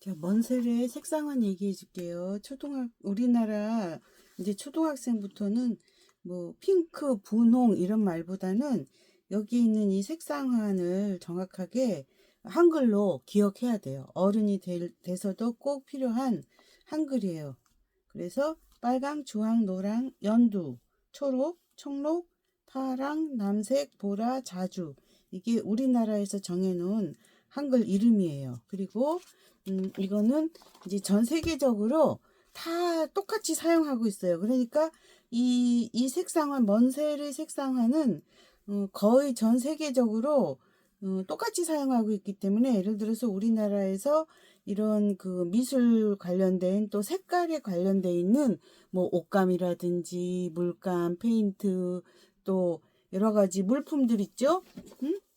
자, 먼세례 색상만 얘기해 줄게요. 우리나라 이제 초등학생부터는 뭐 핑크, 분홍 이런 말보다는 여기 있는 이 색상환을 정확하게 한글로 기억해야 돼요. 어른이 돼서도 꼭 필요한 한글이에요. 그래서 빨강, 주황, 노랑, 연두, 초록, 청록, 파랑, 남색, 보라, 자주. 이게 우리나라에서 정해놓은 한글 이름이에요. 그리고 이거는 이제 전 세계적으로 다 똑같이 사용하고 있어요. 그러니까 이 색상화, 먼세르 색상화는 거의 전 세계적으로 똑같이 사용하고 있기 때문에 예를 들어서 우리나라에서 이런 그 미술 관련된 또 색깔에 관련돼 있는 뭐 옷감이라든지 물감, 페인트 또 여러 가지 물품들 있죠?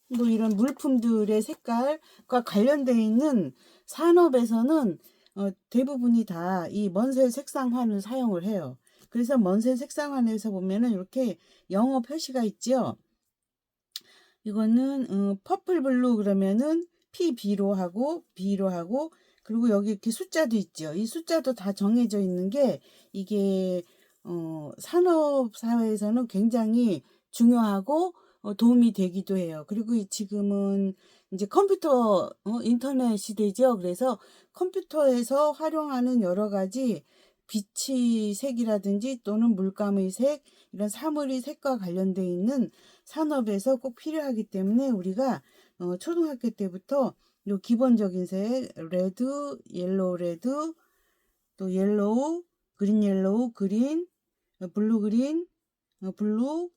뭐 이런 물품들의 색깔과 관련돼 있는 산업에서는 대부분이 다 이 먼셀 색상환을 사용을 해요. 그래서 먼셀 색상환에서 보면은 이렇게 영어 표시가 있죠. 이거는 퍼플 블루 그러면은 PB로 하고 B로 하고 그리고 여기 이렇게 숫자도 있죠. 이 숫자도 다 정해져 있는 게 이게 산업 사회에서는 굉장히 중요하고 도움이 되기도 해요. 그리고 지금은 이제 컴퓨터 인터넷 시대죠. 그래서 컴퓨터에서 활용하는 여러 가지 빛의 색이라든지 또는 물감의 색 이런 사물의 색과 관련돼 있는 산업에서 꼭 필요하기 때문에 우리가 초등학교 때부터 요 기본적인 색 레드, 옐로우 레드, 또 옐로우, 그린 옐로우, 그린, 블루 그린, 블루,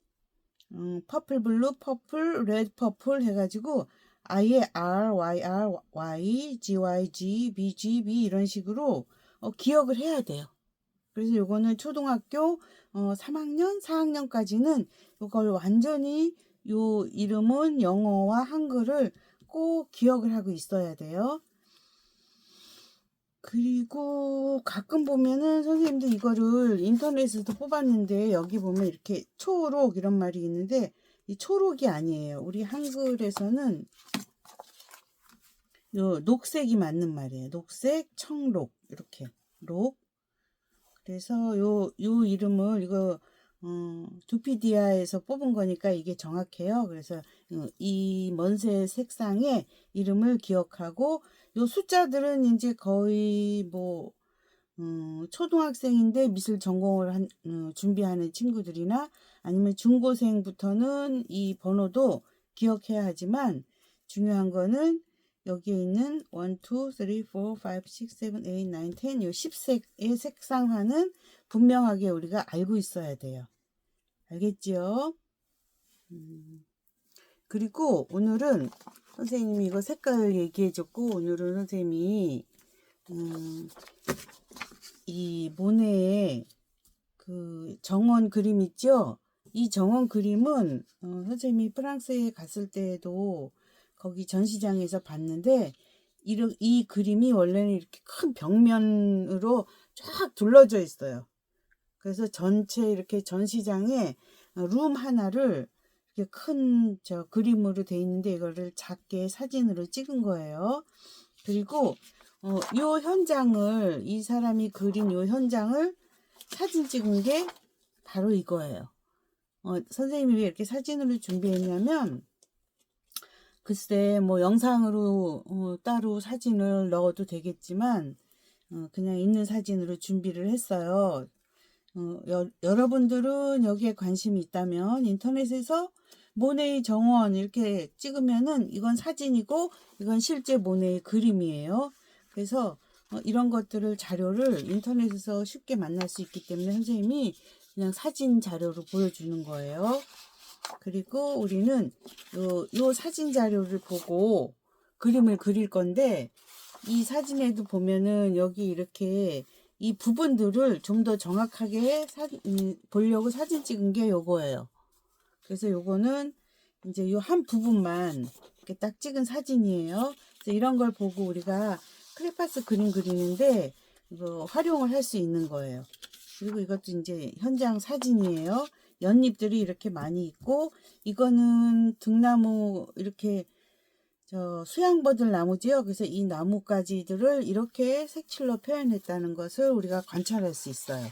퍼플 블루, 퍼플, 레드 퍼플 해가지고 아예 R, Y, R, Y, G, Y, G, B, G, B 이런 식으로 기억을 해야 돼요. 그래서 요거는 초등학교 3학년, 4학년까지는 요걸 완전히 요 이름은 영어와 한글을 꼭 기억을 하고 있어야 돼요. 그리고 가끔 보면은 선생님들 이거를 인터넷에서 뽑았는데 여기 보면 이렇게 초록 이런 말이 있는데 이 초록이 아니에요. 우리 한글에서는 요 녹색이 맞는 말이에요. 녹색, 청록 이렇게 록. 그래서 요 이름을 이거 두피디아에서 뽑은 거니까 이게 정확해요. 그래서 이 먼새 색상의 이름을 기억하고 요 숫자들은 이제 거의 뭐 초등학생인데 미술 전공을 준비하는 친구들이나 아니면 중고생부터는 이 번호도 기억해야 하지만 중요한 거는 여기에 있는 1, 2, 3, 4, 5, 6, 7, 8, 9, 10, 요 10색의 색상화는 분명하게 우리가 알고 있어야 돼요. 알겠지요? 그리고 오늘은 선생님이 이거 색깔 얘기해줬고 오늘은 선생님이 이 모네의 그 정원 그림 있죠? 이 정원 그림은 선생님이 프랑스에 갔을 때에도 거기 전시장에서 봤는데 이 그림이 원래는 이렇게 큰 벽면으로 쫙 둘러져 있어요. 그래서 전체 이렇게 전시장에 룸 하나를 이렇게 큰 저 그림으로 돼 있는데 이거를 작게 사진으로 찍은 거예요. 그리고 요 현장을 이 사람이 그린 요 현장을 사진 찍은 게 바로 이거예요. 선생님이 왜 이렇게 사진으로 준비했냐면 글쎄 뭐 영상으로 따로 사진을 넣어도 되겠지만 그냥 있는 사진으로 준비를 했어요. 여러분들은 여기에 관심이 있다면 인터넷에서 모네의 정원 이렇게 찍으면은 이건 사진이고 이건 실제 모네의 그림이에요. 그래서 이런 것들을 자료를 인터넷에서 쉽게 만날 수 있기 때문에 선생님이 그냥 사진 자료로 보여주는 거예요. 그리고 우리는 요 사진 자료를 보고 그림을 그릴 건데 이 사진에도 보면은 여기 이렇게 이 부분들을 좀 더 정확하게 보려고 사진 찍은 게 요거예요. 그래서 요거는 이제 요 한 부분만 이렇게 딱 찍은 사진이에요. 그래서 이런 걸 보고 우리가 크레파스 그림 그리는데 이거 활용을 할 수 있는 거예요. 그리고 이것도 이제 현장 사진이에요. 연잎들이 이렇게 많이 있고 이거는 등나무 이렇게 저 수양버들 나무지요. 그래서 이 나뭇가지들을 이렇게 색칠로 표현했다는 것을 우리가 관찰할 수 있어요.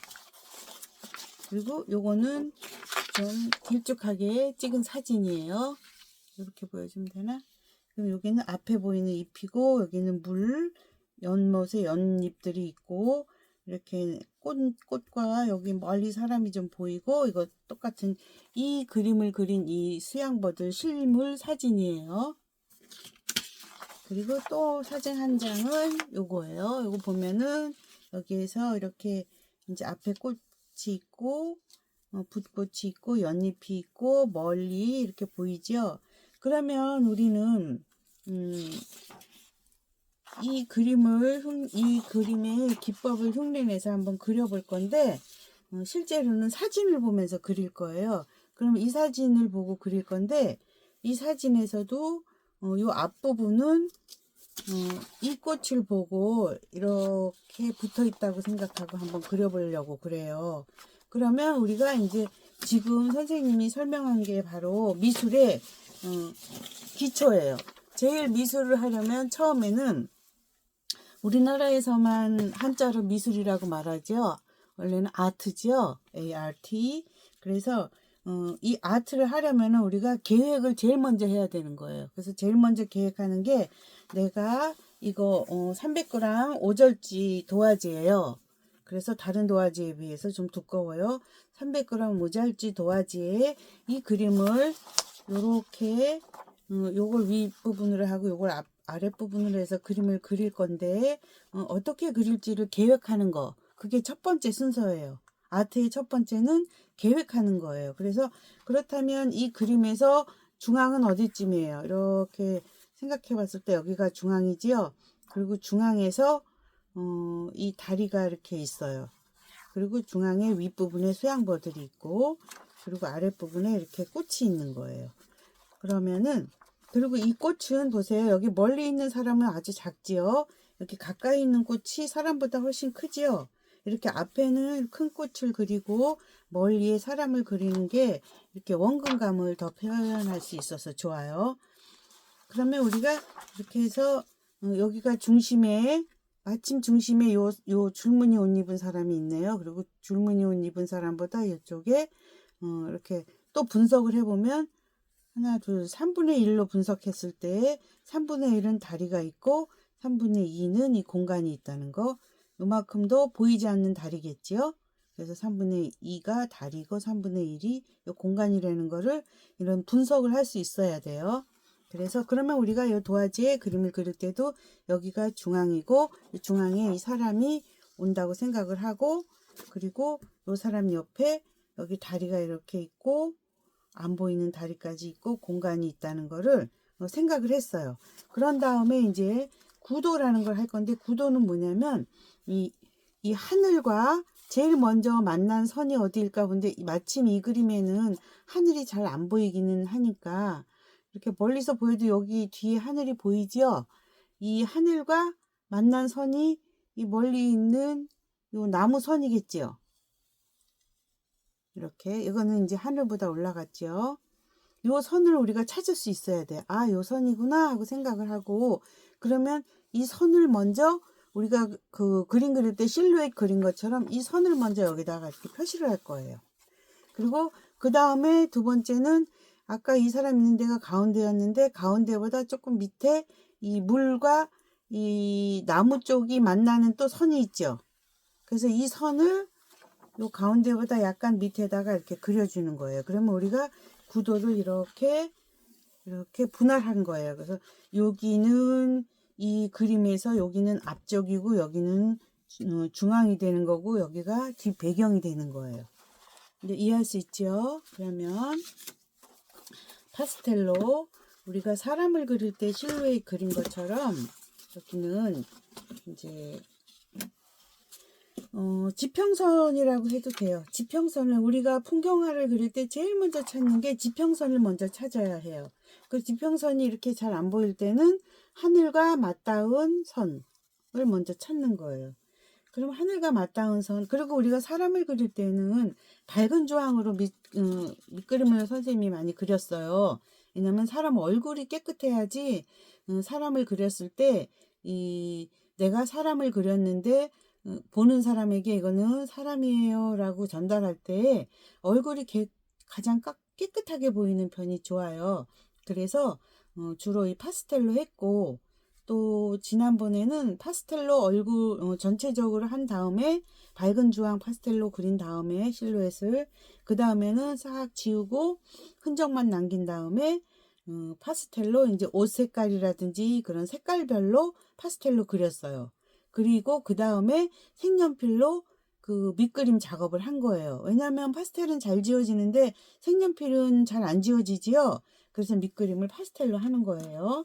그리고 요거는 좀 길쭉하게 찍은 사진이에요. 이렇게 보여주면 되나? 그럼 여기는 앞에 보이는 잎이고, 여기는 연못에 연잎들이 있고, 이렇게 꽃과 여기 멀리 사람이 좀 보이고, 이거 똑같은 이 그림을 그린 이 수양버들 실물 사진이에요. 그리고 또 사진 한 장은 요거예요. 요거 보면은 여기에서 이렇게 이제 앞에 꽃이 있고, 붓꽃이 있고, 연잎이 있고, 멀리 이렇게 보이죠? 그러면 우리는, 이 그림의 기법을 흉내내서 한번 그려볼 건데, 실제로는 사진을 보면서 그릴 거예요. 그럼 이 사진을 보고 그릴 건데, 이 사진에서도 요 앞부분은 이 꽃을 보고 이렇게 붙어 있다고 생각하고 한번 그려보려고 그래요. 그러면 우리가 이제 지금 선생님이 설명한 게 바로 미술의 기초예요. 제일 미술을 하려면 처음에는 우리나라에서만 한자로 미술이라고 말하죠. 원래는 아트죠. ART. 그래서 이 아트를 하려면 우리가 계획을 제일 먼저 해야 되는 거예요. 그래서 제일 먼저 계획하는 게 내가 이거 300g 오절지 도화지예요. 그래서 다른 도화지에 비해서 좀 두꺼워요. 300g 오절지 도화지에 이 그림을 요렇게 요걸 윗부분으로 하고 요걸 아랫부분으로 해서 그림을 그릴 건데 어떻게 그릴지를 계획하는 거, 그게 첫 번째 순서예요. 아트의 첫 번째는 계획하는 거예요. 그래서 그렇다면 이 그림에서 중앙은 어디쯤이에요? 이렇게 생각해 봤을 때 여기가 중앙이지요. 그리고 중앙에서 이 다리가 이렇게 있어요. 그리고 중앙에 윗부분에 수양버들이 있고, 그리고 아랫부분에 이렇게 꽃이 있는 거예요. 그러면은, 그리고 이 꽃은 보세요. 여기 멀리 있는 사람은 아주 작지요. 이렇게 가까이 있는 꽃이 사람보다 훨씬 크지요. 이렇게 앞에는 큰 꽃을 그리고 멀리에 사람을 그리는 게 이렇게 원근감을 더 표현할 수 있어서 좋아요. 그러면 우리가 이렇게 해서 여기가 중심에, 마침 중심에 요 줄무늬 옷 입은 사람이 있네요. 그리고 줄무늬 옷 입은 사람보다 이쪽에 이렇게 또 분석을 해보면 하나, 둘, 3분의 1로 분석했을 때 3분의 1은 다리가 있고 3분의 2는 이 공간이 있다는 거. 요만큼도 보이지 않는 다리겠지요. 그래서 3분의 2가 다리고 3분의 1이 이 공간이라는 거를 이런 분석을 할 수 있어야 돼요. 그래서 그러면 우리가 이 도화지에 그림을 그릴 때도 여기가 중앙이고 이 중앙에 이 사람이 온다고 생각을 하고, 그리고 이 사람 옆에 여기 다리가 이렇게 있고 안 보이는 다리까지 있고 공간이 있다는 거를 생각을 했어요. 그런 다음에 이제 구도라는 걸 할 건데, 구도는 뭐냐면 이 하늘과 제일 먼저 만난 선이 어디일까 본데, 마침 이 그림에는 하늘이 잘 안 보이기는 하니까 이렇게 멀리서 보여도 여기 뒤에 하늘이 보이지요. 이 하늘과 만난 선이 이 멀리 있는 요 나무 선이겠지요. 이렇게 이거는 이제 하늘보다 올라갔죠. 요 선을 우리가 찾을 수 있어야 돼. 아, 요 선이구나 하고 생각을 하고, 그러면 이 선을 먼저 우리가 그 그림 그릴 때 실루엣 그린 것처럼 이 선을 먼저 여기다가 이렇게 표시를 할 거예요. 그리고 그 다음에 두 번째는 아까 이 사람 있는 데가 가운데였는데 가운데보다 조금 밑에 이 물과 이 나무 쪽이 만나는 또 선이 있죠. 그래서 이 선을 요 가운데보다 약간 밑에다가 이렇게 그려주는 거예요. 그러면 우리가 구도를 이렇게 분할한 거예요. 그래서 여기는 이 그림에서 여기는 앞쪽이고 여기는 중앙이 되는 거고 여기가 뒷 배경이 되는 거예요. 이제 이해할 수 있죠? 그러면 파스텔로 우리가 사람을 그릴 때 실루엣 그린 것처럼 여기는 이제 지평선이라고 해도 돼요. 지평선을 우리가 풍경화를 그릴 때 제일 먼저 찾는 게 지평선을 먼저 찾아야 해요. 그 지평선이 이렇게 잘 안 보일 때는 하늘과 맞닿은 선을 먼저 찾는 거예요. 그럼 하늘과 맞닿은 선, 그리고 우리가 사람을 그릴 때는 밝은 주황으로 밑그림을 선생님이 많이 그렸어요. 왜냐면 사람 얼굴이 깨끗해야지 사람을 그렸을 때 내가 사람을 그렸는데 보는 사람에게 이거는 사람이에요 라고 전달할 때 얼굴이 가장 깨끗하게 보이는 편이 좋아요. 그래서 주로 이 파스텔로 했고, 또 지난번에는 파스텔로 얼굴 전체적으로 한 다음에 밝은 주황 파스텔로 그린 다음에 실루엣을, 그 다음에는 싹 지우고 흔적만 남긴 다음에 파스텔로 이제 옷 색깔이라든지 그런 색깔별로 파스텔로 그렸어요. 그리고 그 다음에 색연필로 그 밑그림 작업을 한 거예요. 왜냐하면 파스텔은 잘 지워지는데 색연필은 잘 안 지워지지요. 그래서 밑그림을 파스텔로 하는 거예요.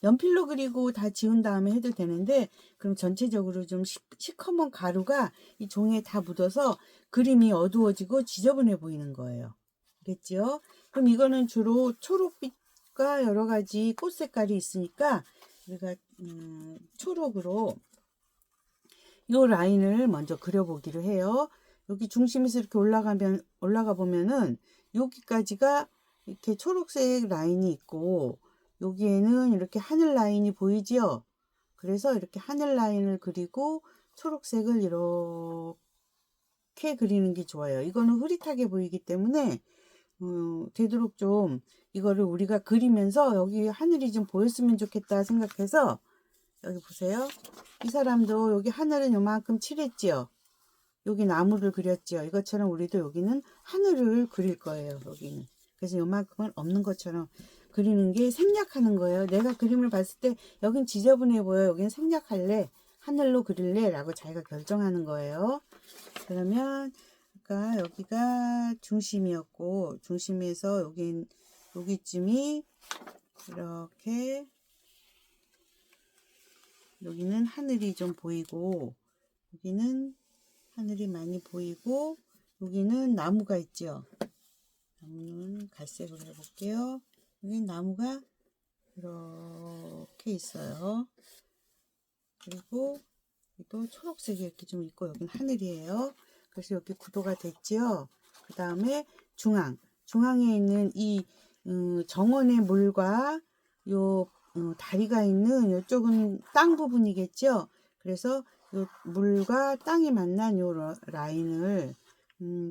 연필로 그리고 다 지운 다음에 해도 되는데, 그럼 전체적으로 좀 시커먼 가루가 이 종이에 다 묻어서 그림이 어두워지고 지저분해 보이는 거예요. 알겠죠? 그럼 이거는 주로 초록빛과 여러 가지 꽃 색깔이 있으니까 우리가 초록으로 이 라인을 먼저 그려보기로 해요. 여기 중심에서 이렇게 올라가 보면은 여기까지가 이렇게 초록색 라인이 있고, 여기에는 이렇게 하늘 라인이 보이지요. 그래서 이렇게 하늘 라인을 그리고 초록색을 이렇게 그리는 게 좋아요. 이거는 흐릿하게 보이기 때문에 되도록 좀 이거를 우리가 그리면서 여기 하늘이 좀 보였으면 좋겠다 생각해서, 여기 보세요. 이 사람도 여기 하늘은 요만큼 칠했지요. 여기 나무를 그렸지요. 이것처럼 우리도 여기는 하늘을 그릴 거예요. 여기는. 그래서 요만큼은 없는 것처럼 그리는 게 생략하는 거예요. 내가 그림을 봤을 때 여긴 지저분해 보여, 여긴 생략할래, 하늘로 그릴래 라고 자기가 결정하는 거예요. 그러면 아까 여기가 중심이었고, 중심에서 여기쯤이 이렇게, 여기는 하늘이 좀 보이고, 여기는 하늘이 많이 보이고, 여기는 나무가 있죠. 나무는 갈색으로 해볼게요. 여기 나무가 이렇게 있어요. 그리고 또 초록색이 이렇게 좀 있고, 여기는 하늘이에요. 그래서 여기 구도가 됐지요. 그 다음에 중앙에 있는 이 정원의 물과 요 다리가 있는 이쪽은 땅 부분이겠죠. 그래서 요 물과 땅이 만난 요 라인을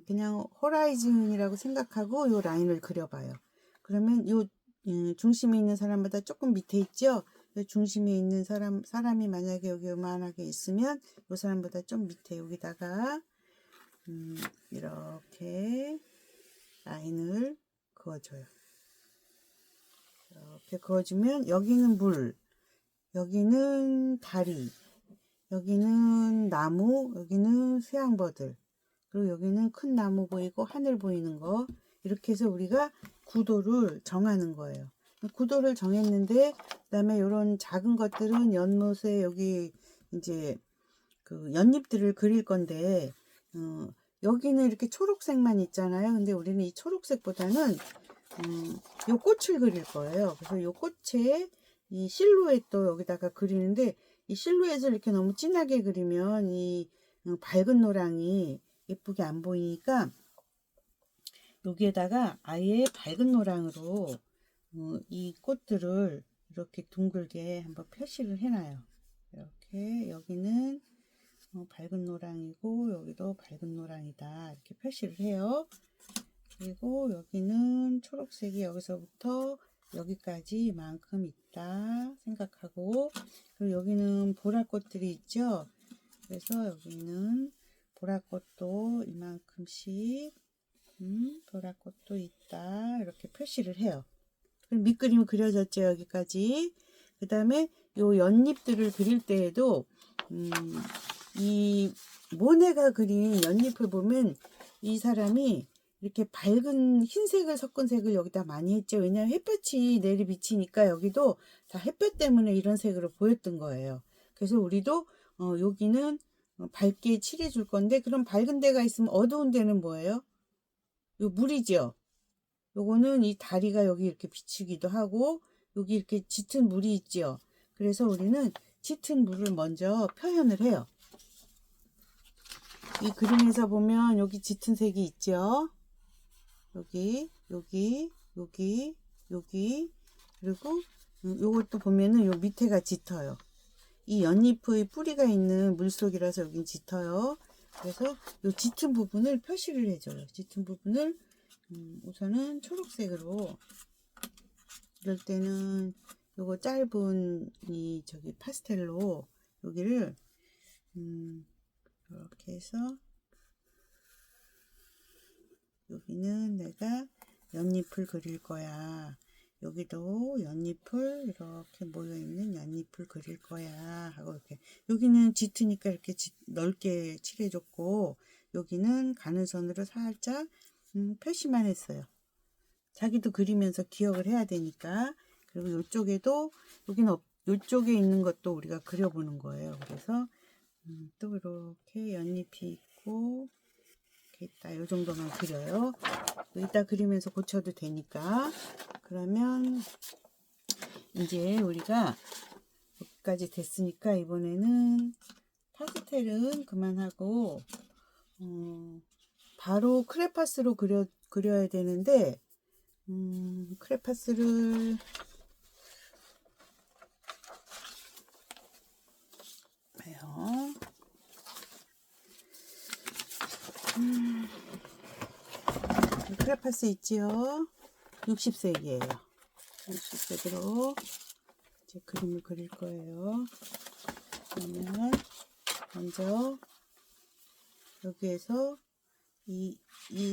그냥 호라이즌이라고 생각하고 요 라인을 그려봐요. 그러면 요 중심에 있는 사람보다 조금 밑에 있죠. 중심에 있는 사람이 만약에 여기 요만하게 있으면 요 사람보다 좀 밑에, 여기다가 이렇게 라인을 그어줘요. 이렇게 그어주면 여기는 물, 여기는 다리, 여기는 나무, 여기는 수양버들, 그리고 여기는 큰 나무 보이고 하늘 보이는 거, 이렇게 해서 우리가 구도를 정하는 거예요. 구도를 정했는데, 그 다음에 이런 작은 것들은 연못에 여기 이제 그 연잎들을 그릴 건데, 여기는 이렇게 초록색만 있잖아요. 근데 우리는 이 초록색보다는 요 꽃을 그릴 거예요. 그래서 요 꽃에 이 실루엣도 여기다가 그리는데, 이 실루엣을 이렇게 너무 진하게 그리면 이 밝은 노랑이 예쁘게 안 보이니까 여기에다가 아예 밝은 노랑으로 이 꽃들을 이렇게 둥글게 한번 표시를 해놔요. 이렇게 여기는 밝은 노랑이고 여기도 밝은 노랑이다 이렇게 표시를 해요. 그리고 여기는 초록색이 여기서부터 여기까지 이만큼 있다 생각하고, 그리고 여기는 보랏꽃들이 있죠. 그래서 여기는 보랏꽃도 이만큼씩 보랏꽃도 있다 이렇게 표시를 해요. 그럼 밑그림이 그려졌죠. 여기까지. 그 다음에 요 연잎들을 그릴 때에도 이 모네가 그린 연잎을 보면 이 사람이 이렇게 밝은 흰색을 섞은 색을 여기다 많이 했죠. 왜냐하면 햇볕이 내리 비치니까 여기도 다 햇볕 때문에 이런 색으로 보였던 거예요. 그래서 우리도 여기는 밝게 칠해 줄 건데, 그럼 밝은 데가 있으면 어두운 데는 뭐예요? 요 물이죠. 요거는 이 다리가 여기 이렇게 비치기도 하고 여기 이렇게 짙은 물이 있죠. 그래서 우리는 짙은 물을 먼저 표현을 해요. 이 그림에서 보면 여기 짙은 색이 있죠. 여기, 여기, 여기, 여기, 그리고 요것도 보면은 요 밑에가 짙어요. 이 연잎의 뿌리가 있는 물속이라서 여긴 짙어요. 그래서 요 짙은 부분을 표시를 해줘요. 짙은 부분을 우선은 초록색으로, 이럴 때는 요거 짧은 이 저기 파스텔로 여기를 이렇게 해서, 여기는 내가 연잎을 그릴 거야. 여기도 연잎을 이렇게 모여있는 연잎을 그릴 거야 하고, 이렇게 여기는 짙으니까 이렇게 넓게 칠해줬고, 여기는 가는 선으로 살짝 표시만 했어요. 자기도 그리면서 기억을 해야 되니까. 그리고 이쪽에도, 여기는 이쪽에 있는 것도 우리가 그려보는 거예요. 그래서 또 이렇게 연잎이 있고 이렇게 있다, 요 정도만 그려요. 이따 그리면서 고쳐도 되니까. 그러면 이제 우리가 여기까지 됐으니까 이번에는 파스텔은 그만하고 바로 크레파스로 그려야 되는데, 크레파스를 봐요. 크레파스 있지요? 60색이에요. 60색으로 이제 그림을 그릴 거예요. 그러면 먼저 여기에서 이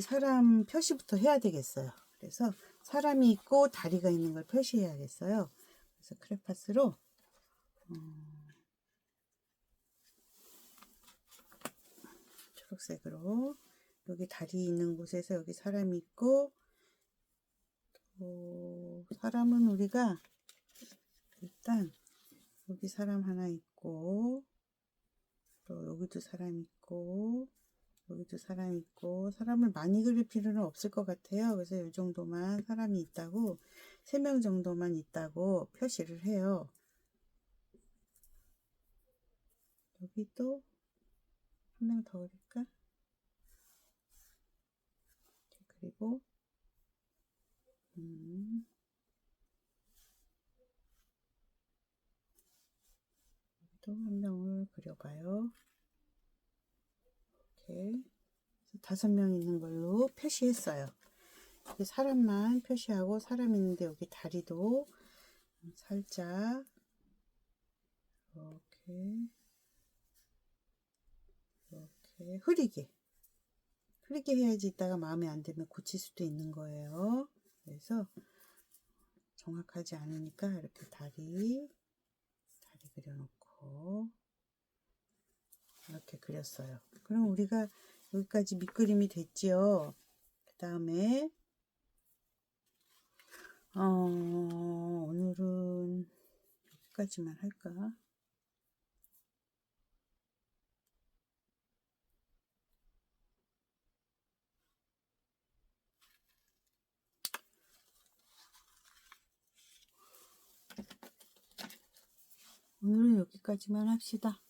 사람 표시부터 해야 되겠어요. 그래서 사람이 있고 다리가 있는 걸 표시해야겠어요. 그래서 크레파스로 초록색으로, 여기 다리 있는 곳에서 여기 사람이 있고, 또 사람은 우리가 일단 여기 사람 하나 있고, 또 여기도 사람 있고, 여기도 사람 있고, 사람을 많이 그릴 필요는 없을 것 같아요. 그래서 이 정도만 사람이 있다고, 3명 정도만 있다고 표시를 해요. 여기 또 한 명 더 그릴까? 그리고 또 한 명을 그려봐요. 이렇게 5명 있는 걸로 표시했어요. 여기 사람만 표시하고, 사람 있는데 여기 다리도 살짝 이렇게 흐리게 해야지 이따가 마음에 안 들면 고칠 수도 있는 거예요. 그래서 정확하지 않으니까 이렇게 다리 그려놓고 이렇게 그렸어요. 그럼 우리가 여기까지 밑그림이 됐지요. 그 다음에 오늘은 여기까지만 할까? 오늘은 여기까지만 합시다.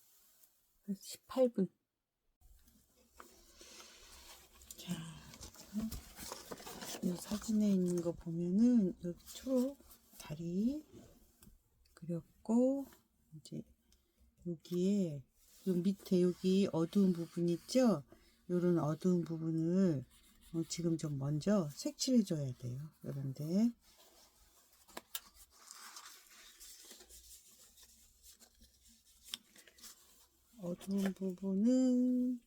18분. 자, 이 사진에 있는 거 보면은 여기 초록 다리 그렸고, 이제 여기에 요 밑에 여기 어두운 부분 있죠? 요런 어두운 부분을 지금 좀 먼저 색칠해 줘야 돼요. 요런데 어두운 부분은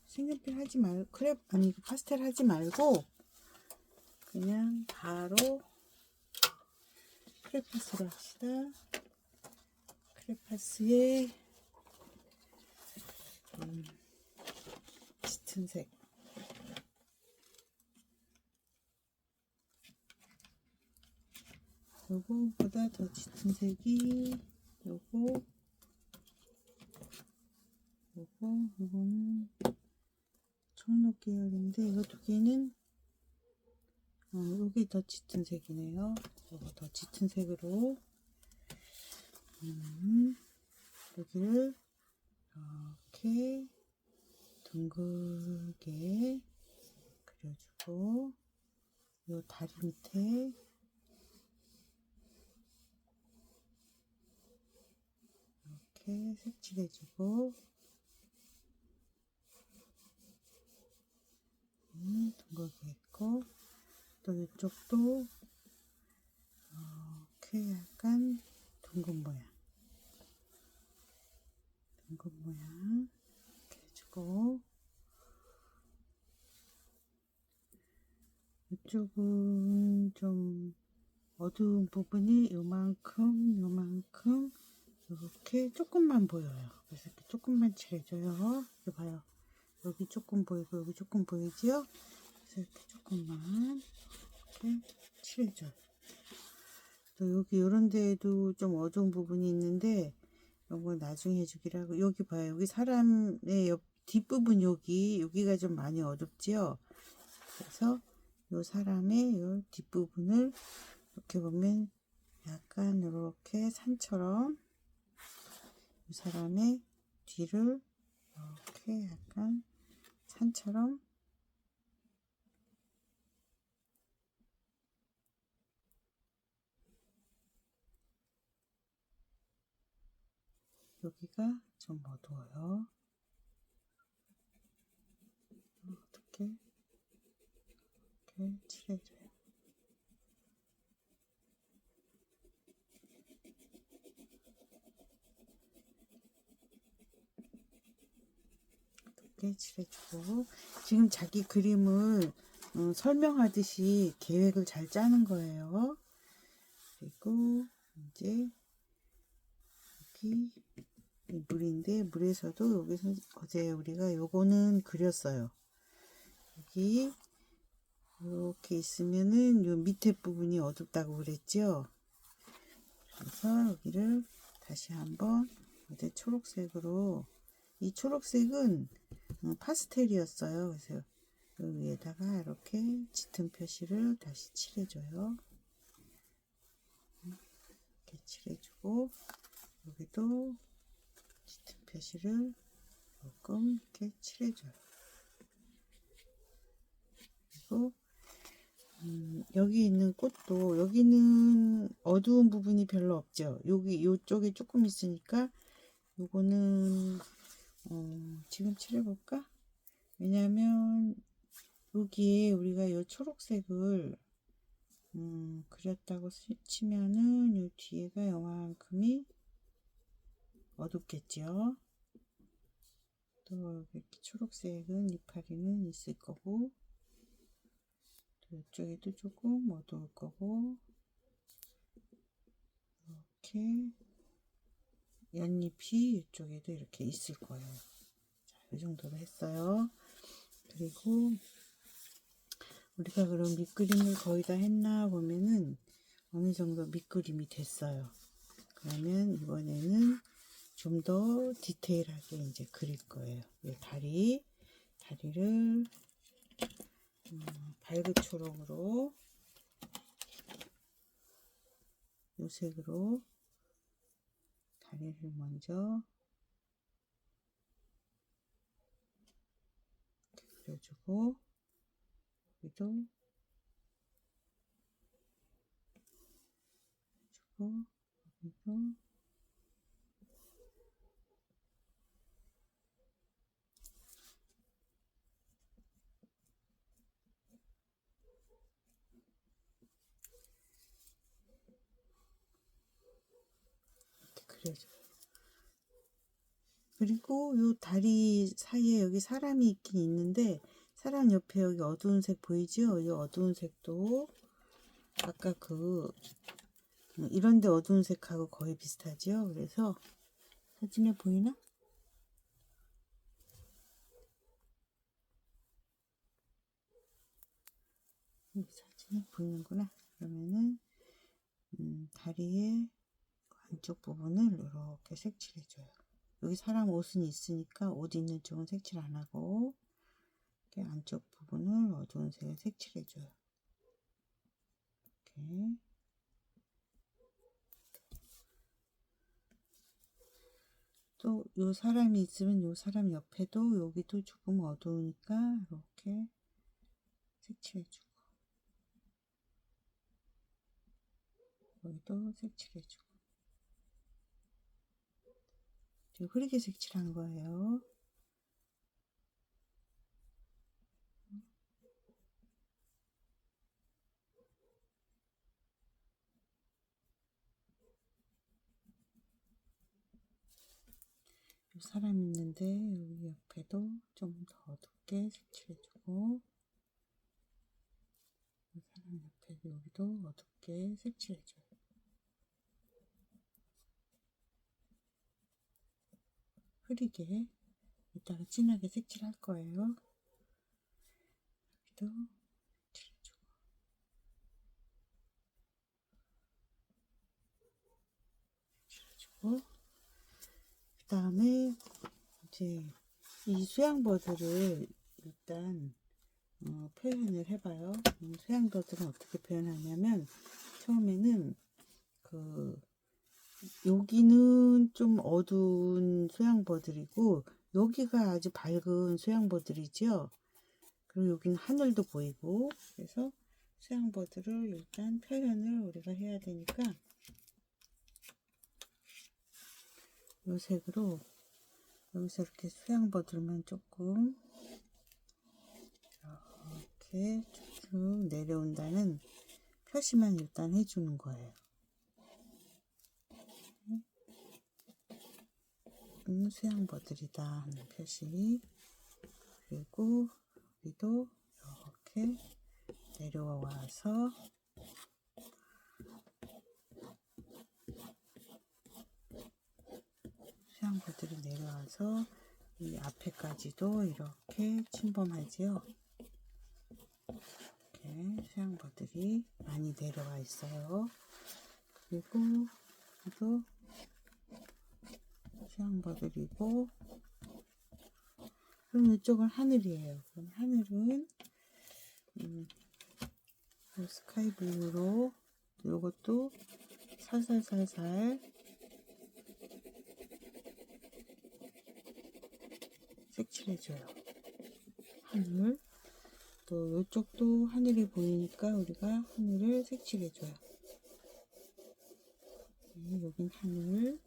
색연필 하지 말고, 파스텔 하지 말고 그냥 바로 크레파스로 합시다. 크레파스에 짙은 색, 요거보다 더 짙은 색이 요거는 청록 계열인데, 이거 두 개는 여기 더 짙은 색이네요. 요거 더 짙은 색으로 여기를 이렇게 둥글게 그려주고, 요 다리 밑에 이렇게 색칠해주고, 둥글게 했고, 또 이쪽도 이렇게 약간 둥근 모양 이렇게 해주고, 이쪽은 좀 어두운 부분이 요만큼 이렇게 조금만 보여요. 그래서 이렇게 조금만 칠해줘요. 이렇게 봐요. 여기 조금 보이고 여기 조금 보이지요? 그래서 이렇게 조금만 이렇게 칠해줘요. 또 여기 요런 데에도 좀 어두운 부분이 있는데 이건 나중에 해주기로 하고, 여기 봐요. 여기 사람의 옆 뒷부분 여기가 좀 많이 어둡지요? 그래서 요 사람의 요 뒷부분을 이렇게 보면 약간 이렇게 산처럼 이 사람의 뒤를 이렇게 약간 산처럼 여기가 좀 어두워요. 어떻게 이렇게 칠해줘요. 이렇게 칠해주고, 지금 자기 그림을 설명하듯이 계획을 잘 짜는 거예요. 그리고 이제 여기 물인데, 물에서도 여기서 어제 우리가 요거는 그렸어요. 여기 이렇게 있으면은 요 밑에 부분이 어둡다고 그랬죠. 그래서 여기를 다시 한번 어제 초록색으로, 이 초록색은 파스텔이었어요. 그래서 요 위에다가 이렇게 짙은 표시를 다시 칠해줘요. 이렇게 칠해주고, 여기도 짙은 표시를 조금 이렇게 칠해줘요. 그리고 여기 있는 꽃도, 여기는 어두운 부분이 별로 없죠. 여기 요쪽에 조금 있으니까 요거는 지금 칠해볼까? 왜냐면 여기에 우리가 요 초록색을 그렸다고 치면은 요 뒤에가 요만큼이 어둡겠죠. 또 이렇게 초록색은 이파리는 있을 거고, 또 이쪽에도 조금 어두울 거고, 이렇게 연잎이 이쪽에도 이렇게 있을 거예요. 자, 이 정도로 했어요. 그리고 우리가 그럼 밑그림을 거의 다 했나 보면은 어느 정도 밑그림이 됐어요. 그러면 이번에는 좀 더 디테일하게 이제 그릴 거예요. 이 다리를 밝은 초록으로, 요 색으로 다리를 먼저 그려주고, 여기도 주고, 여기도 이렇게 그려줘요. 그리고 요 다리 사이에 여기 사람이 있긴 있는데, 사람 옆에 여기 어두운 색 보이죠? 이 어두운 색도 아까 이런데 어두운 색하고 거의 비슷하죠? 그래서 사진에 보이나? 여기 사진에 보이는구나. 그러면은 다리의 안쪽 부분을 이렇게 색칠해줘요. 여기 사람 옷은 있으니까 옷 있는 쪽은 색칠 안 하고, 이렇게 안쪽 부분을 어두운 색을 색칠해줘요. 이렇게. 또 요 사람이 있으면 요 사람 옆에도 여기도 조금 어두우니까 이렇게 색칠해주고, 여기도 색칠해주고. 지금 흐리게 색칠한 거예요. 요 사람 있는데 여기 옆에도 좀 더 어둡게 색칠해주고, 이 사람 옆에도 여기도 어둡게 색칠해줘요. 흐리게 이따가 진하게 색칠할 거예요. 여기도 색칠해주고, 그 다음에 이제 이 수양버드를 일단 표현을 해봐요. 수양버드는 어떻게 표현하냐면, 처음에는 여기는 좀 어두운 수양버들이고 여기가 아주 밝은 수양버들이죠. 그리고 여기는 하늘도 보이고, 그래서 수양버들을 일단 표현을 우리가 해야 되니까 이 색으로 여기서 이렇게 수양버들만 조금 이렇게 쭉 내려온다는 표시만 일단 해주는 거예요. 수양버들이다 하는 표시. 그리고 여기도 이렇게 내려와서 수양버들이 내려와서 이 앞에까지도 이렇게 침범하지요. 이렇게 수양버들이 많이 내려와 있어요. 그리고 또 수양버들이고, 그럼 이쪽은 하늘이에요. 그럼 하늘은 스카이블루로 이것도 살살살살 색칠해줘요. 하늘. 또 이쪽도 하늘이 보이니까 우리가 하늘을 색칠해줘요. 여긴 하늘.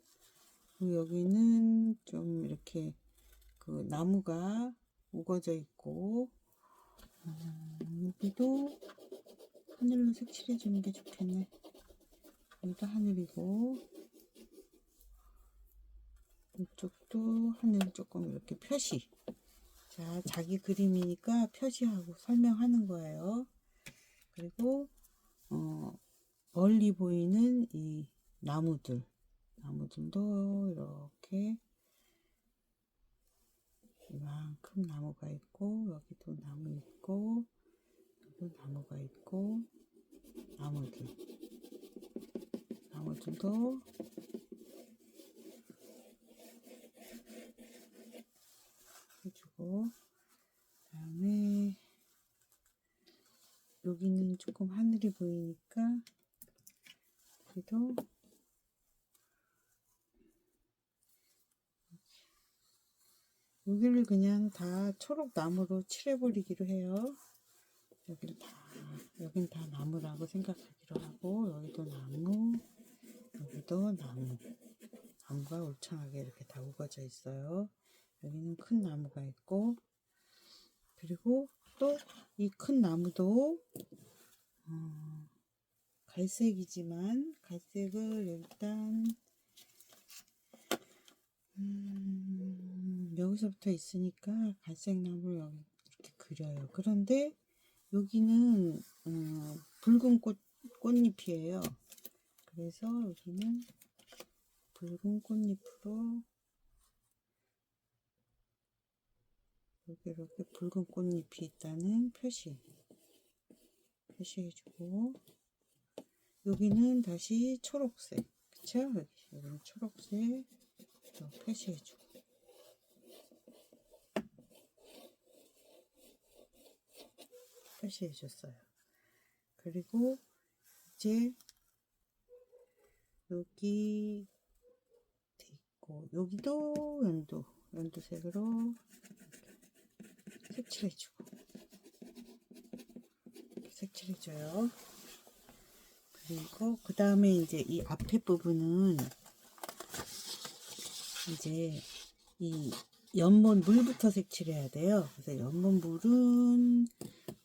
그리고 여기는 좀 이렇게 나무가 우거져 있고, 여기도 하늘로 색칠해 주는 게 좋겠네. 여기도 하늘이고, 이쪽도 하늘 조금 이렇게 표시. 자, 자기 그림이니까 표시하고 설명하는 거예요. 그리고 멀리 보이는 이 나무들도 이렇게 이만큼 나무가 있고, 여기도 나무 있고, 여기도 나무가 있고, 나무들도 해주고, 그다음에 여기는 조금 하늘이 보이니까 여기도 여기를 그냥 다 초록 나무로 칠해버리기로 해요. 여긴 다 나무라고 생각하기로 하고, 여기도 나무, 여기도 나무가 울창하게 이렇게 다 우거져 있어요. 여기는 큰 나무가 있고, 그리고 또 이 큰 나무도 갈색이지만 갈색을 일단 여기서부터 있으니까 갈색 나무를 여기 이렇게 그려요. 그런데 여기는 붉은 꽃잎이에요. 그래서 여기는 붉은 꽃잎으로 여기 이렇게 붉은 꽃잎이 있다는 표시해주고, 여기는 다시 초록색, 그쵸? 여기는 초록색 표시해주고, 표시해줬어요. 그리고 이제 여기 여기도 연두색으로 색칠해주고 색칠해줘요. 그리고 그 다음에 이제 이 앞에 부분은 이제 이 연못 물부터 색칠해야 돼요. 그래서 연못 물은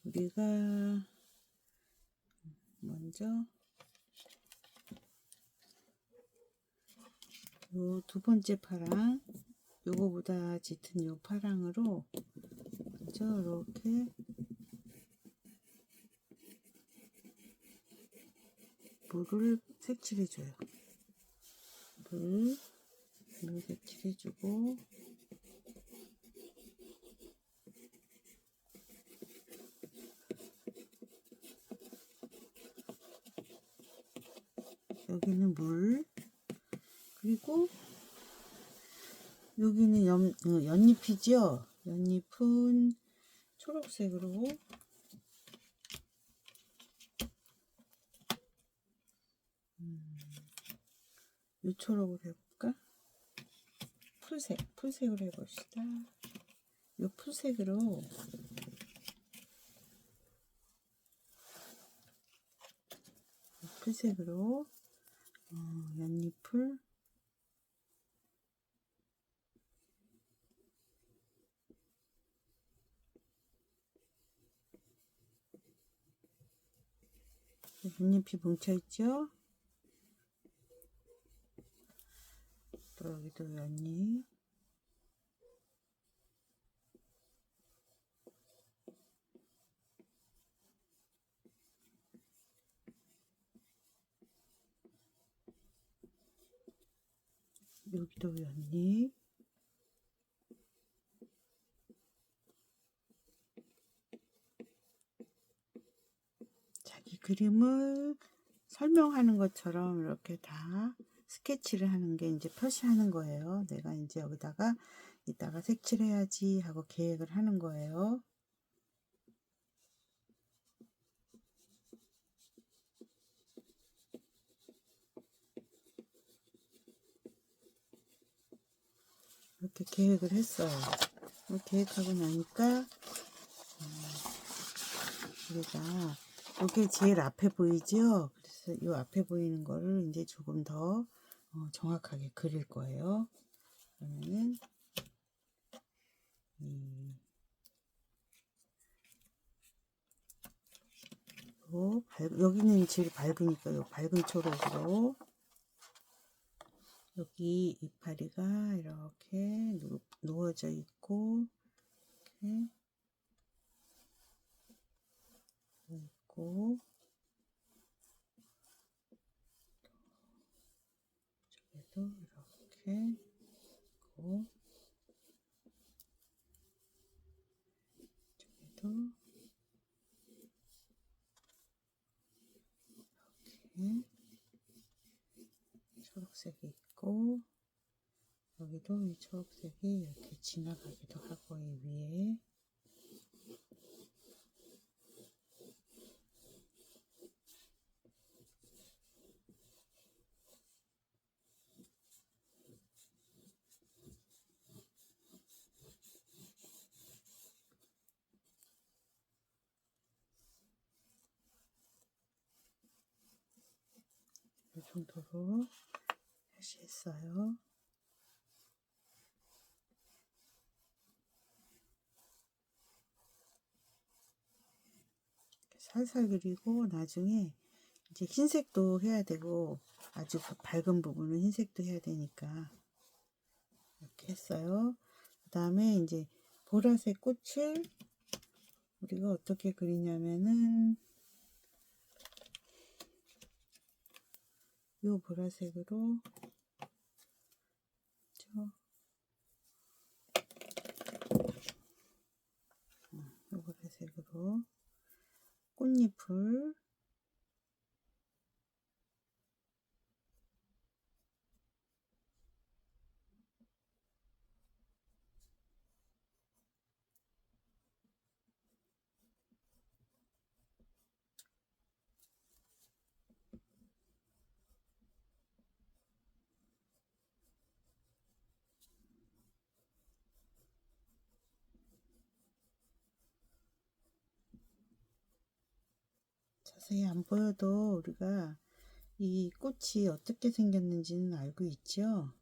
우리가 먼저 요 두 번째 파랑, 요거보다 짙은 요 파랑으로 먼저 이렇게 물을 색칠해줘요. 물 색칠해주고, 여기는 물, 그리고 여기는 연잎이죠. 연잎은 초록색으로 이 초록을 해볼까? 풀색으로 해봅시다. 이 풀색으로 연잎을 연잎이 뭉쳐있죠? 또 여기도 연잎, 여기도 연잎, 자기 그림을 설명하는 것처럼 이렇게 다 스케치를 하는 게 이제 표시하는 거예요. 내가 이제 여기다가 이따가 색칠해야지 하고 계획을 하는 거예요. 이렇게 계획을 했어요. 계획하고 나니까 우리가 이게 제일 앞에 보이죠? 그래서 이 앞에 보이는 거를 이제 조금 더 정확하게 그릴 거예요. 그러면은 여기는 제일 밝으니까 요 밝은 초록으로 여기 이파리가 이렇게 누워져 있고 이렇게 있고 저기도 이렇게 있고 저기도 이렇게 초록색이 있고 여기도 이 초록색이 이렇게 지나가기도 하고 이 위에 이 정도로 표시했어요. 살살 그리고 나중에 이제 흰색도 해야 되고 아주 밝은 부분은 흰색도 해야 되니까 이렇게 했어요. 그 다음에 이제 보라색 꽃을 우리가 어떻게 그리냐면은 요 보라색으로 요 보라색으로 꽃잎을 자세히 안 보여도 우리가 이 꽃이 어떻게 생겼는지는 알고 있죠?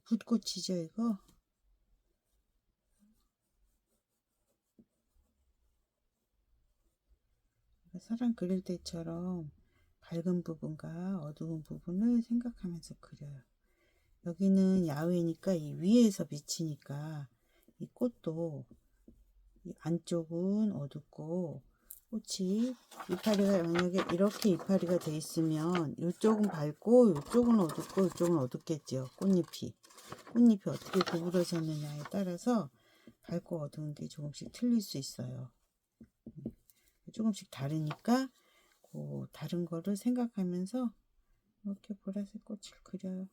붓꽃이죠, 이거? 사람 그릴 때처럼 밝은 부분과 어두운 부분을 생각하면서 그려요. 여기는 야외니까 이 위에서 비치니까 이 꽃도 이 안쪽은 어둡고 꽃이 이파리가 만약에 이렇게 이파리가 돼 있으면 이쪽은 밝고 이쪽은 어둡고 이쪽은 어둡겠죠. 꽃잎이 어떻게 구부러졌느냐에 따라서 밝고 어두운 게 조금씩 틀릴 수 있어요. 조금씩 다르니까 그 다른 거를 생각하면서 이렇게 보라색 꽃을 그려요.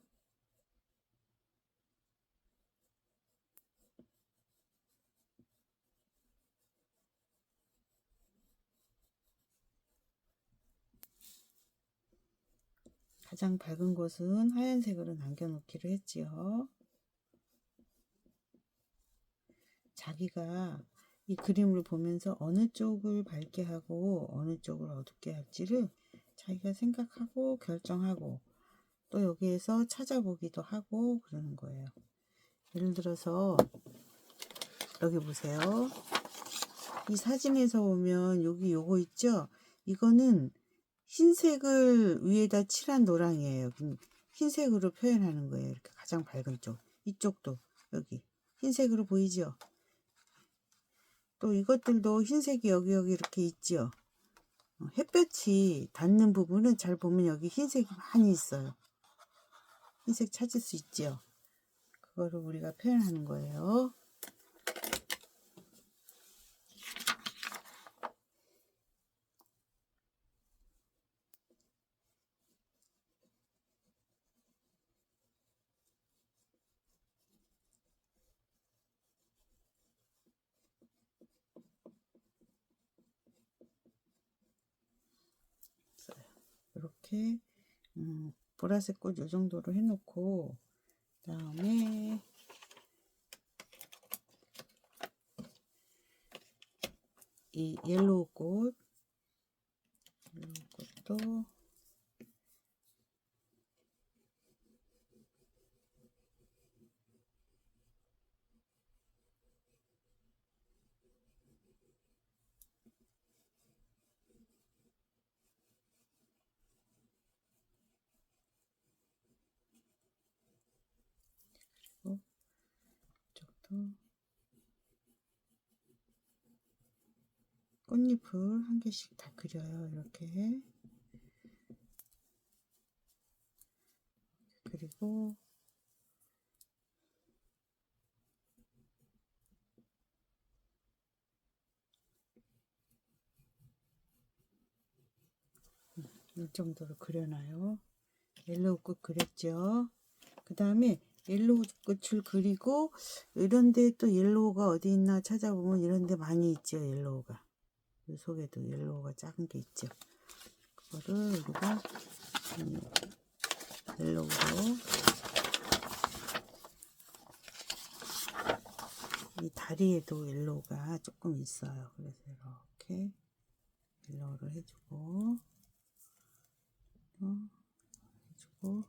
가장 밝은 곳은 하얀색으로 남겨놓기로 했지요. 자기가 이 그림을 보면서 어느 쪽을 밝게 하고 어느 쪽을 어둡게 할지를 자기가 생각하고 결정하고 또 여기에서 찾아보기도 하고 그러는 거예요. 예를 들어서 여기 보세요. 이 사진에서 보면 여기 요거 있죠? 이거는 흰색을 위에다 칠한 노랑이에요. 흰색으로 표현하는 거예요. 이렇게 가장 밝은 쪽. 이쪽도 여기 흰색으로 보이죠? 또 이것들도 흰색이 여기 이렇게 있죠? 햇볕이 닿는 부분은 잘 보면 여기 흰색이 많이 있어요. 흰색 찾을 수 있죠? 그거를 우리가 표현하는 거예요. 이렇게 보라색 꽃 이 정도로 해놓고 그다음에 이 옐로우 꽃도 이쪽도 꽃잎을 한 개씩 다 그려요. 이렇게 그리고 이 정도로 그려놔요. 옐로우 꽃 그렸죠. 그 다음에 옐로우 꽃을 그리고 이런데 또 옐로우가 어디 있나 찾아보면 이런데 많이 있죠. 옐로우가 이 속에도 옐로우가 작은 게 있죠. 그거를 우리가 옐로우로 이 다리에도 옐로우가 조금 있어요. 그래서 이렇게 옐로우를 해주고 해주고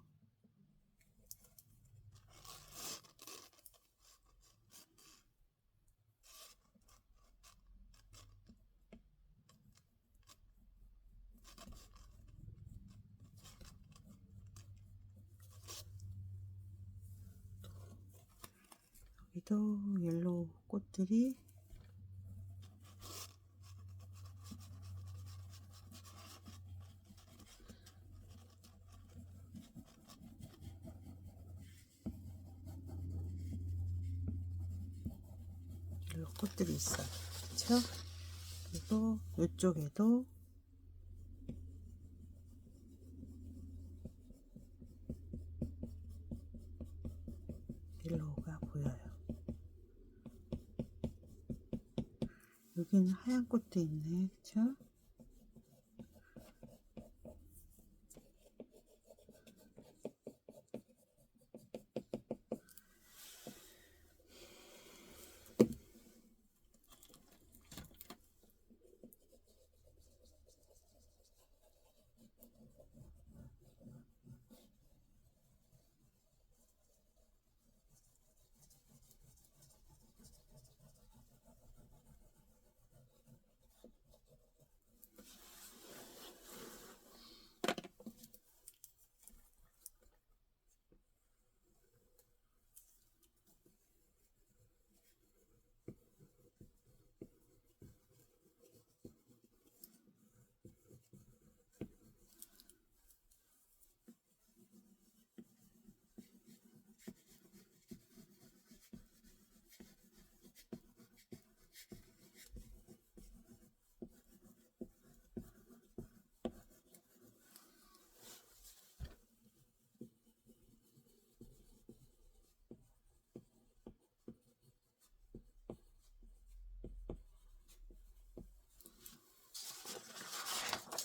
여기도 옐로우 꽃들이 옐로우 꽃들이 있어요. 그렇죠? 그리고 이쪽에도 옐로우가 보여요. 여기는 하얀 꽃도 있네. 그쵸?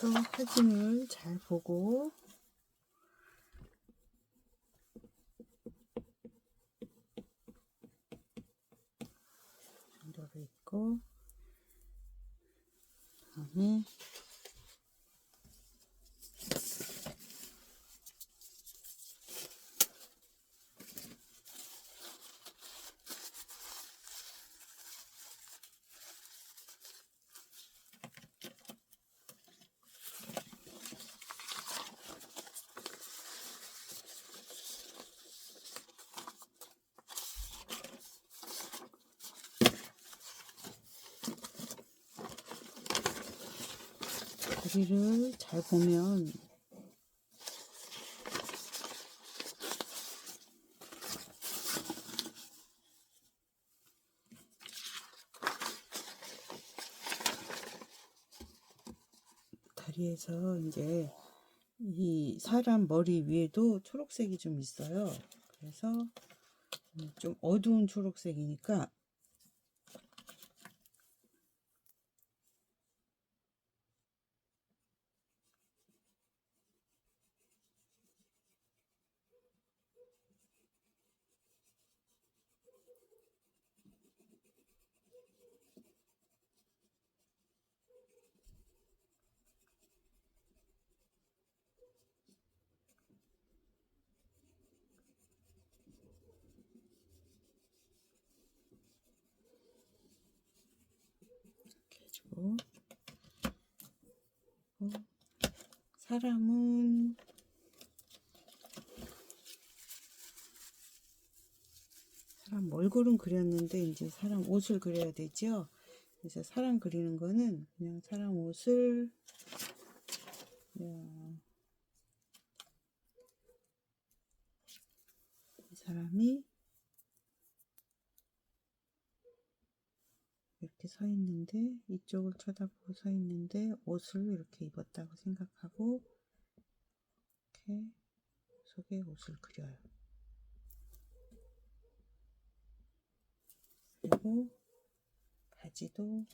또 사진을 잘 보고 정도로 있고, 그다음에 다리를 잘 보면 다리에서 이제 이 사람 머리 위에도 초록색이 좀 있어요. 그래서 좀 어두운 초록색이니까 이렇게 해주고, 사람 얼굴은 그렸는데 이제 사람 옷을 그려야 되죠. 그래서 사람 그리는 거는 그냥 사람 옷을 이 사람이 이렇게 서 있는데, 이쪽을 쳐다보고 서 있는데 옷을 이렇게 입었다고 생각하고 이렇게 속에 옷을 그려요. 그리고 바지도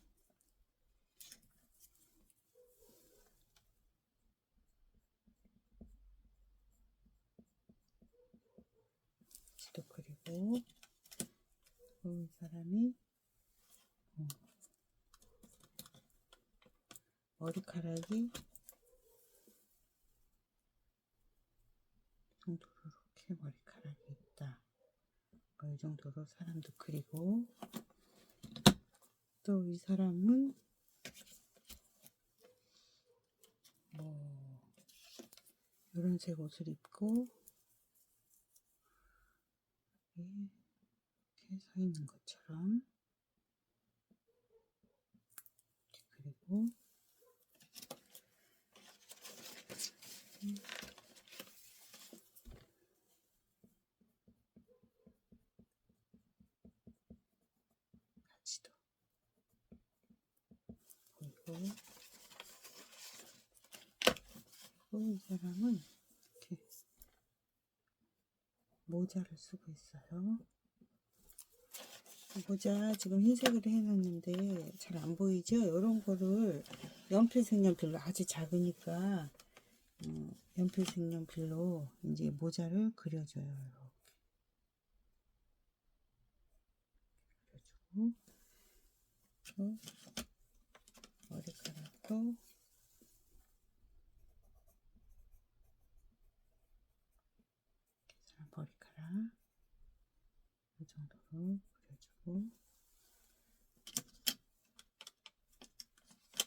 그리고 이 사람이 머리카락이 이 정도로 이렇게 머리카락이 있다. 이 정도로 사람도 그리고, 또 이 사람은 이런 색 옷을 입고 이렇게 서 있는 것처럼, 그리고 바지도 보이고, 그리고 이 사람은 이렇게 모자를 쓰고 있어요. 모자 지금 흰색으로 해놨는데 잘 안 보이죠? 이런 거를 연필 색연필로, 아주 작으니까 연필 색연필로 이제 모자를 그려줘요. 이렇게 그려주고, 머리카락도 머리카락 이 정도로 그려주고,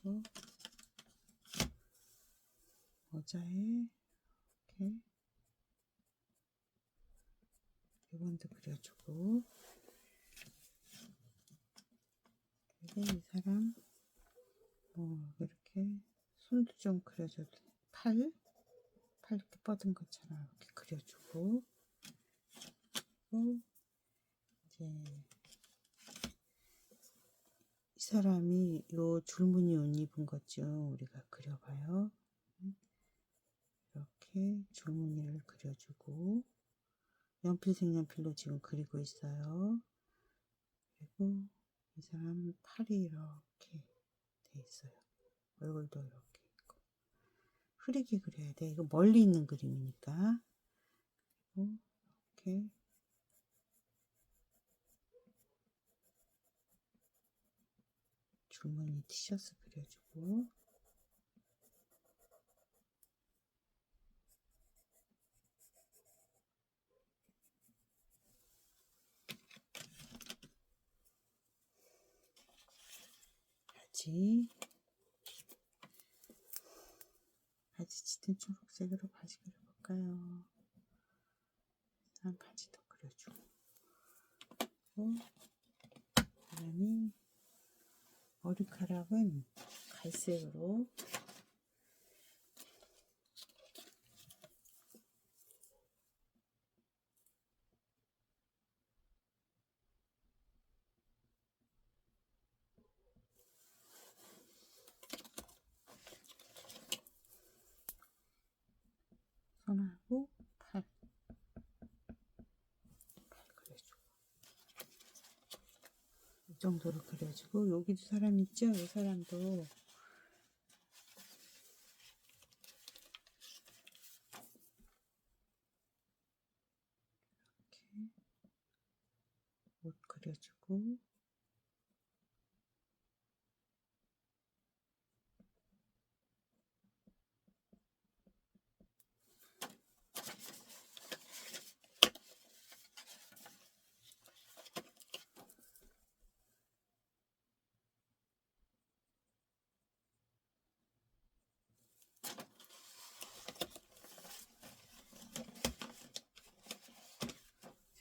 또 모자에 이렇게 리본도 그려주고, 그리고 이 사람 이렇게 손도 좀 그려줘도 돼. 팔 이렇게 뻗은 것처럼 이렇게 그려주고, 이제 이 사람이 요 줄무늬 옷 입은 것 좀 우리가 그려봐요. 이렇게 줄무늬를 그려주고, 연필 색연필로 지금 그리고 있어요. 그리고 이 사람 팔이 이렇게 돼 있어요. 얼굴도 이렇게 있고, 흐리게 그려야 돼. 이거 멀리 있는 그림이니까. 이렇게 줄무늬 티셔츠 그려주고, 바지 짙은 초록색으로 바지 그려볼까요? 한 바지 더 그려주고, 그다음에 머리카락은 갈색으로, 손하고 팔 그려주고, 이 정도로 그려주고, 여기도 사람 있죠? 이 사람도 이렇게 옷 그려주고,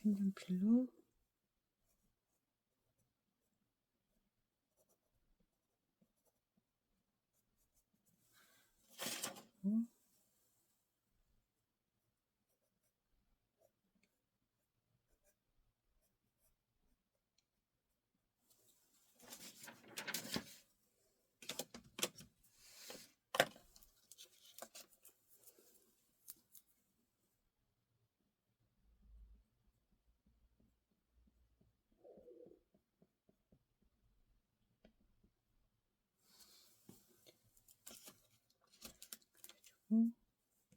색연필로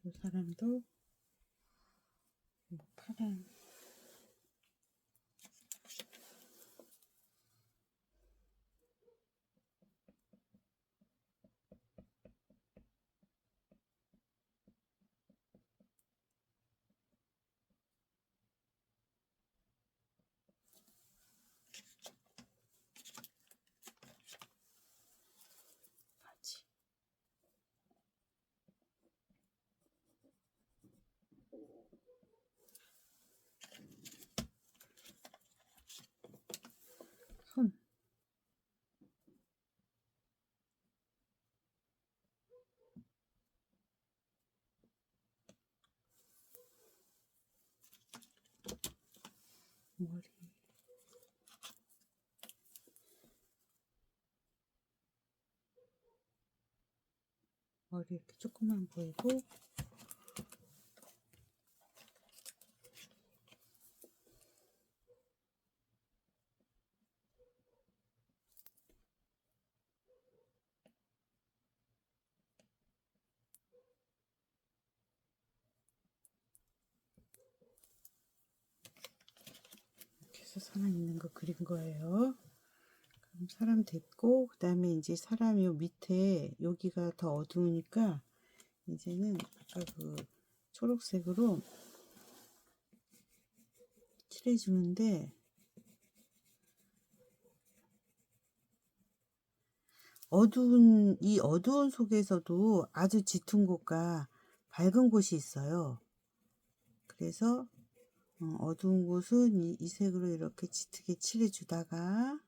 이 사람도 파란 바지, 손, 머리, 머리 이렇게 조금만 보이고, 이렇게 해서 사람 있는 거 그린 거예요. 그럼 사람 됐고, 그 다음에 이제 사람 요 밑에 여기가 더 어두우니까 이제는 아까 그 초록색으로 칠해주는데, 이 어두운 속에서도 아주 짙은 곳과 밝은 곳이 있어요. 그래서 어두운 곳은 이 색으로 이렇게 짙게 칠해주다가,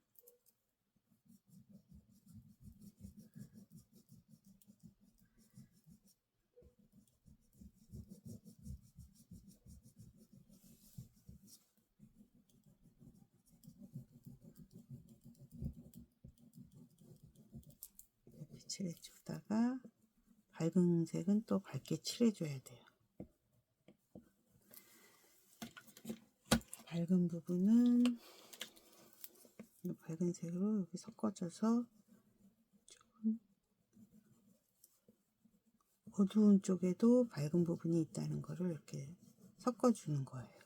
이렇게 칠해주다가 밝은 색은 또 밝게 칠해줘야 돼요. 밝은 부분은 이 밝은 색으로 여기 섞어줘서 조금 어두운 쪽에도 밝은 부분이 있다는 거를 이렇게 섞어주는 거예요.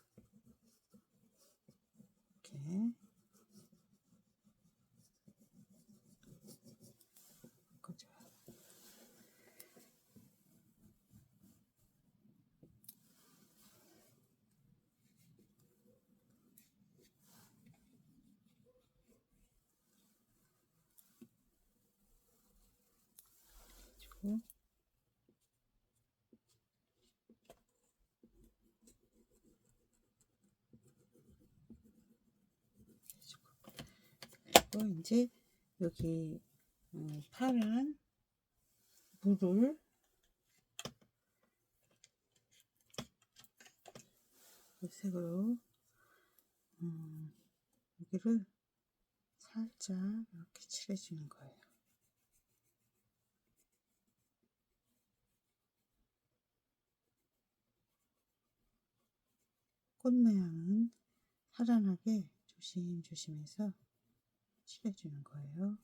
이렇게 섞어줘요. 그리고 이제 여기 파란 물을 이 색으로 여기를 살짝 이렇게 칠해주는 거예요. 꽃 모양은 파란하게 조심조심해서 칠해주는 거예요.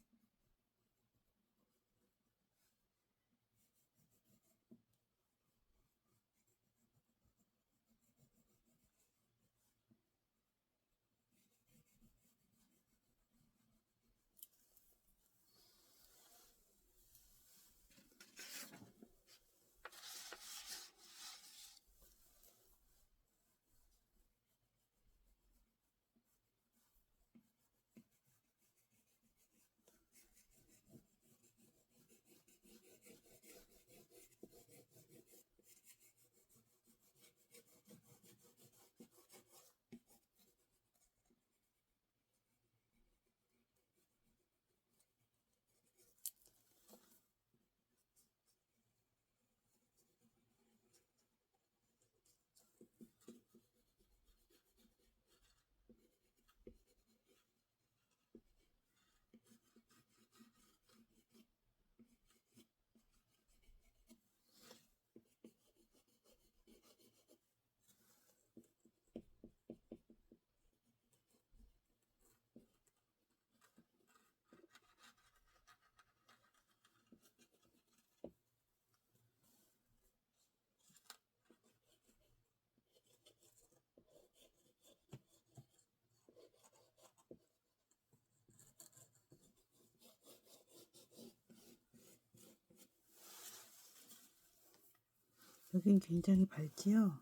여긴 굉장히 밝지요?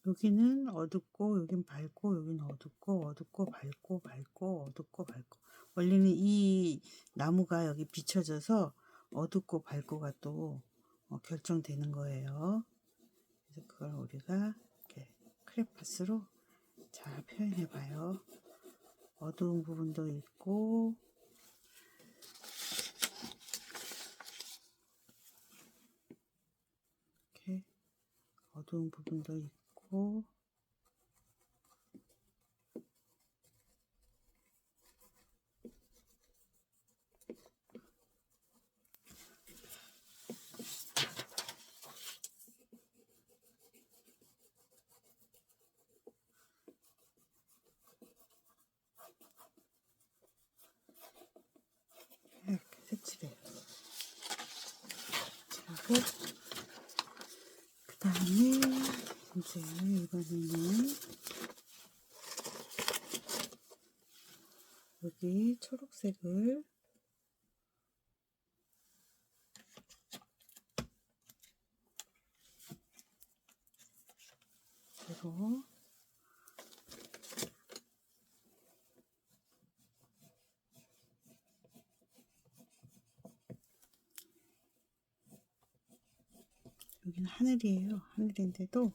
여기는 어둡고 여긴 밝고 여기는 어둡고 어둡고 밝고 밝고 어둡고 밝고 원래는 이 나무가 여기 비춰져서 어둡고 밝고가 또 결정되는 거예요. 그래서 그걸 우리가 이렇게 크레파스로 잘 표현해 봐요. 어두운 부분도 있고 이렇게 어두운 부분도 있고 이렇게 색칠해요. 하고 그 다음에 이제 이번에는 여기 초록색을 그리고 여기는 하늘이에요. 하늘인데도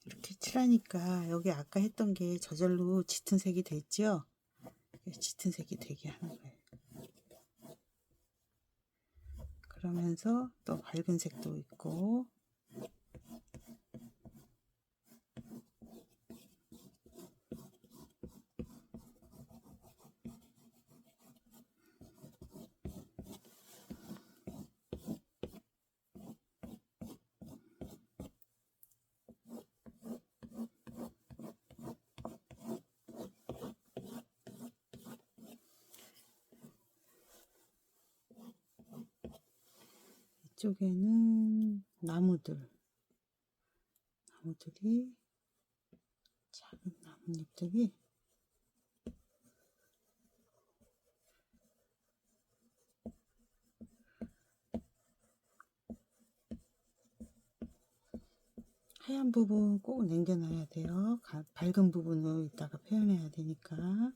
이렇게 칠하니까 여기 아까 했던 게 저절로 짙은 색이 됐죠? 짙은 색이 되게 하는 거예요. 그러면서 또 밝은 색도 있고 이쪽에는 나무들이 작은 나뭇잎들이 하얀 부분 꼭 남겨놔야 돼요. 밝은 부분을 이따가 표현해야 되니까.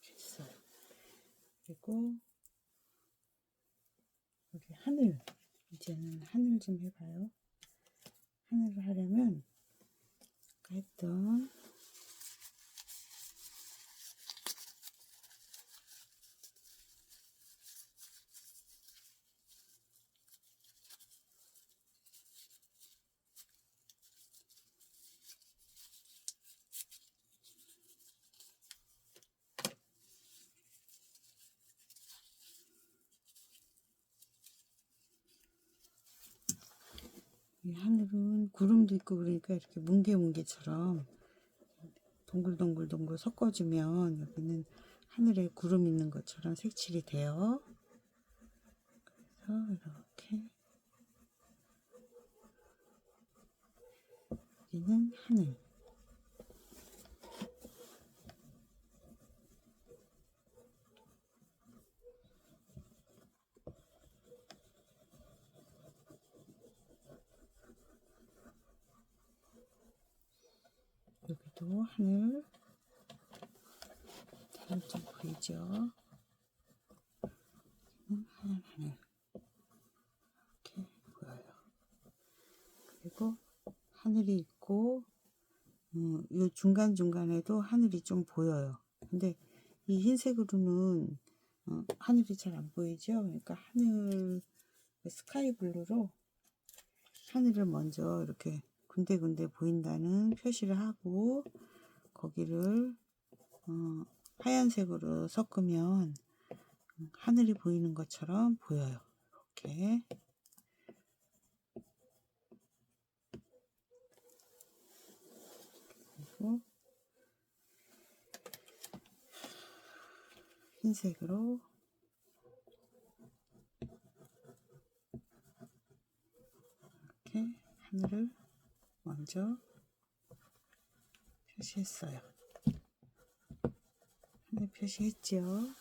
됐어요. 그리고 여기 하늘, 이제는 하늘 좀 해봐요. 하늘을 하려면 아까 했던 이 하늘은 구름도 있고 그러니까 이렇게 뭉게뭉게처럼 동글동글동글 섞어주면 여기는 하늘에 구름 있는 것처럼 색칠이 돼요. 그래서 이렇게 여기는 하늘, 여기도 하늘, 하늘 좀 보이죠? 하얀 하늘 이렇게 보여요. 그리고 하늘이 있고 이 중간중간에도 하늘이 좀 보여요. 근데 이 흰색으로는 하늘이 잘 안 보이죠? 그러니까 하늘 스카이 블루로 하늘을 먼저 이렇게 군데군데 보인다는 표시를 하고 거기를 하얀색으로 섞으면 하늘이 보이는 것처럼 보여요. 이렇게. 그리고 흰색으로 이렇게 하늘을 먼저 표시했어요. 하늘 표시했죠.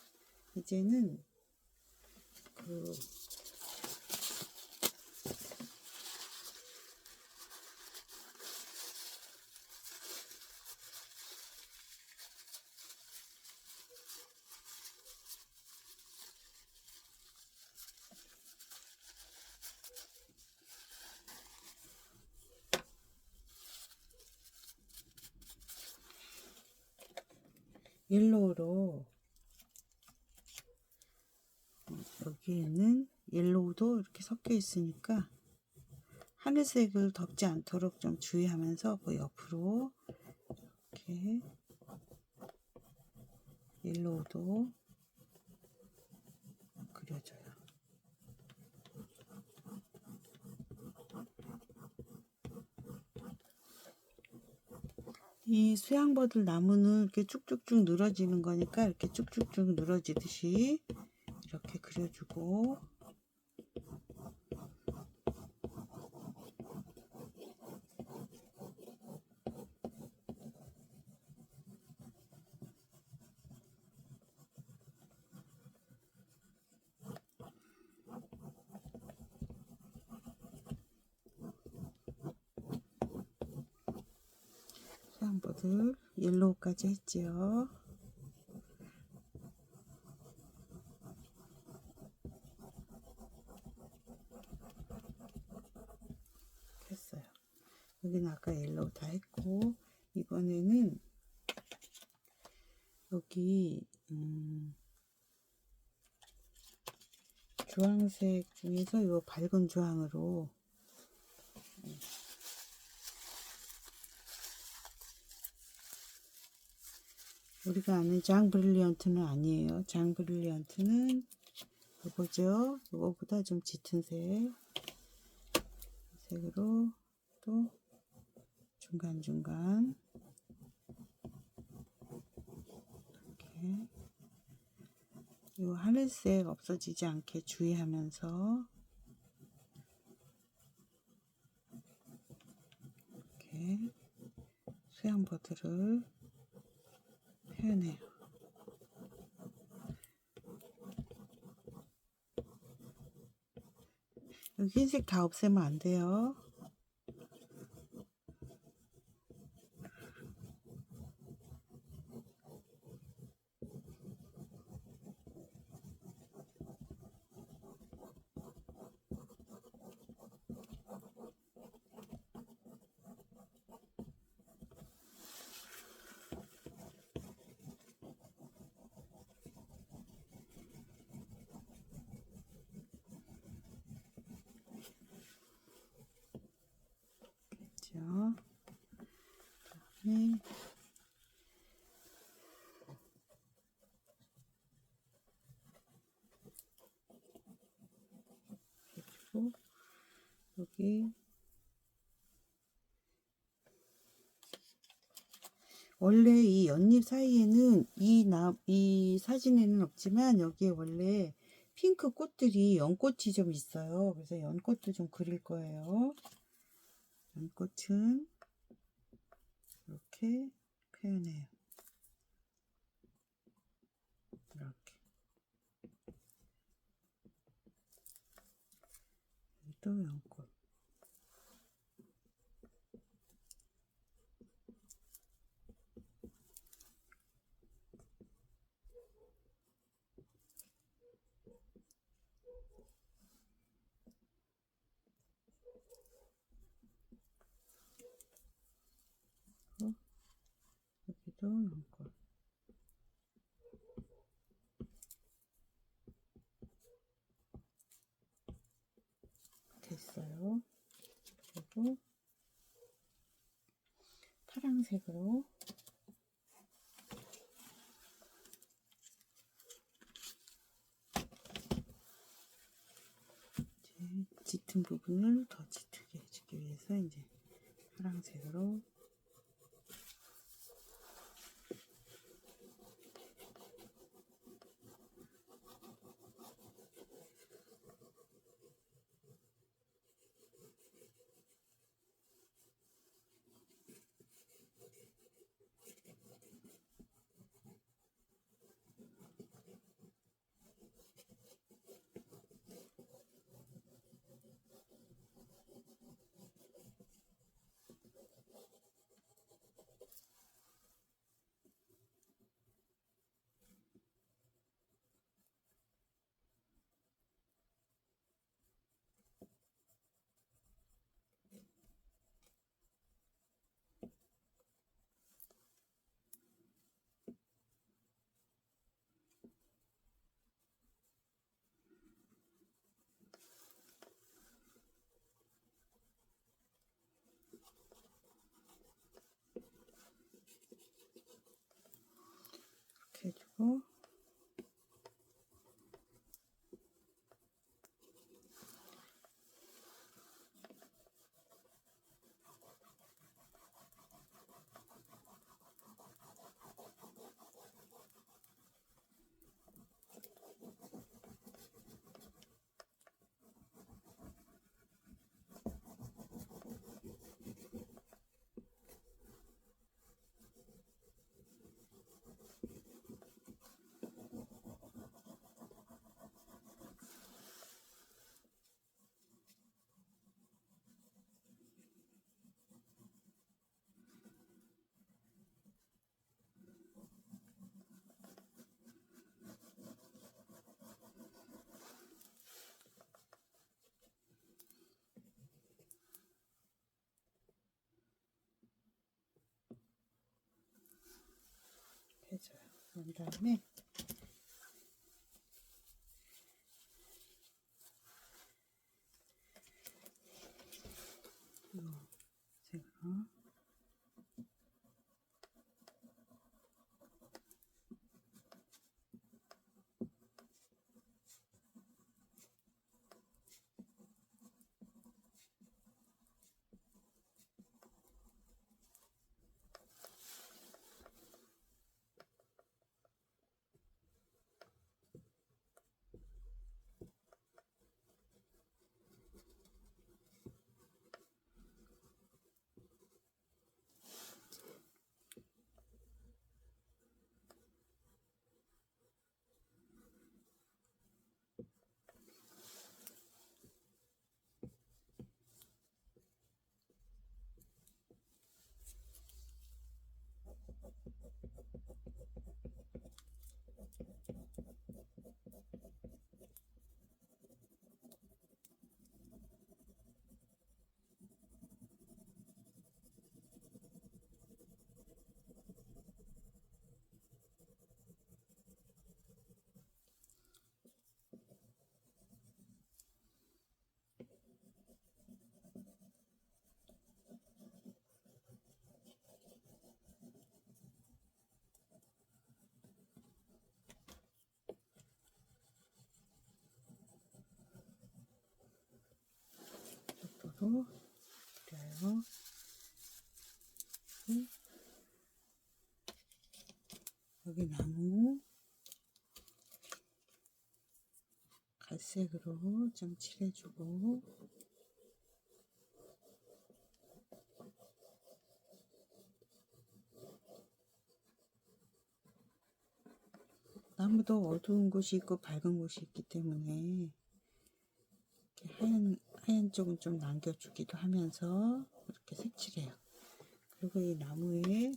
이제는 그 옐로우로 여기에는 옐로우도 이렇게 섞여 있으니까 하늘색을 덮지 않도록 좀 주의하면서 그 옆으로 이렇게 옐로우도 그려줘요. 이 수양버들 나무는 이렇게 쭉쭉쭉 늘어지는 거니까 이렇게 쭉쭉쭉 늘어지듯이 이렇게 그려주고 수양버들 옐로우까지 했지요. 했어요. 여기는 아까 옐로우 다 했고 이번에는 여기 주황색 중에서 이 밝은 주황으로 우리가 아는 장 브릴리언트는 아니에요. 장 브릴리언트는 이거죠. 이거보다 좀 짙은 색으로 또 중간중간 이렇게 이 하늘색 없어지지 않게 주의하면서 이렇게 수양버드를 표현해요. 여기 흰색 다 없애면 안 돼요. 그다음에 그리고 여기 원래 이 연잎 사이에는 이 사진에는 없지만 여기에 원래 핑크 꽃들이 연꽃이 좀 있어요. 그래서 연꽃도 좀 그릴 거예요. 연꽃은 이렇게 표현해요. 이렇게. 또 연꽃. 여기도 연꽃. 됐어요. 그리고 파란색으로 이제 짙은 부분을 더 짙게 해주기 위해서 이제 파란색으로 이렇게 해주고 해줘요. 그런 다음에 갈색으로 그려요. 여기 나무 갈색으로 좀 칠해주고, 나무도 어두운 곳이 있고 밝은 곳이 있기 때문에 이렇게 하얀 쪽은 좀 남겨주기도 하면서 이렇게 색칠해요. 그리고 이 나무에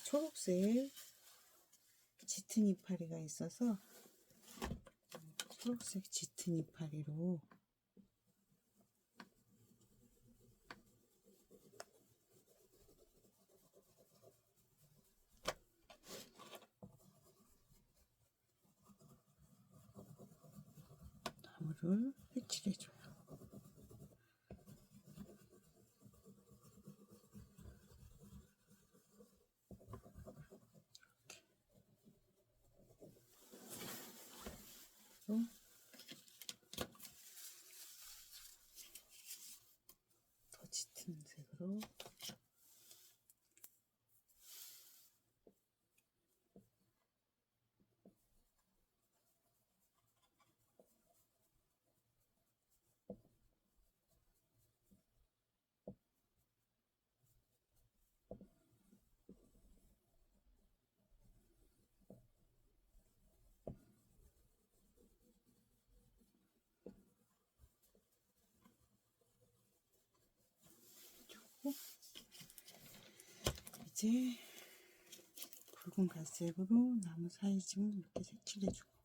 초록색 짙은 이파리가 있어서 초록색 짙은 이파리로 나무를 색칠해줘요. 더 짙은 색으로 주고, 이제 붉은 갈색으로 나무 사이 좀 이렇게 색칠해주고,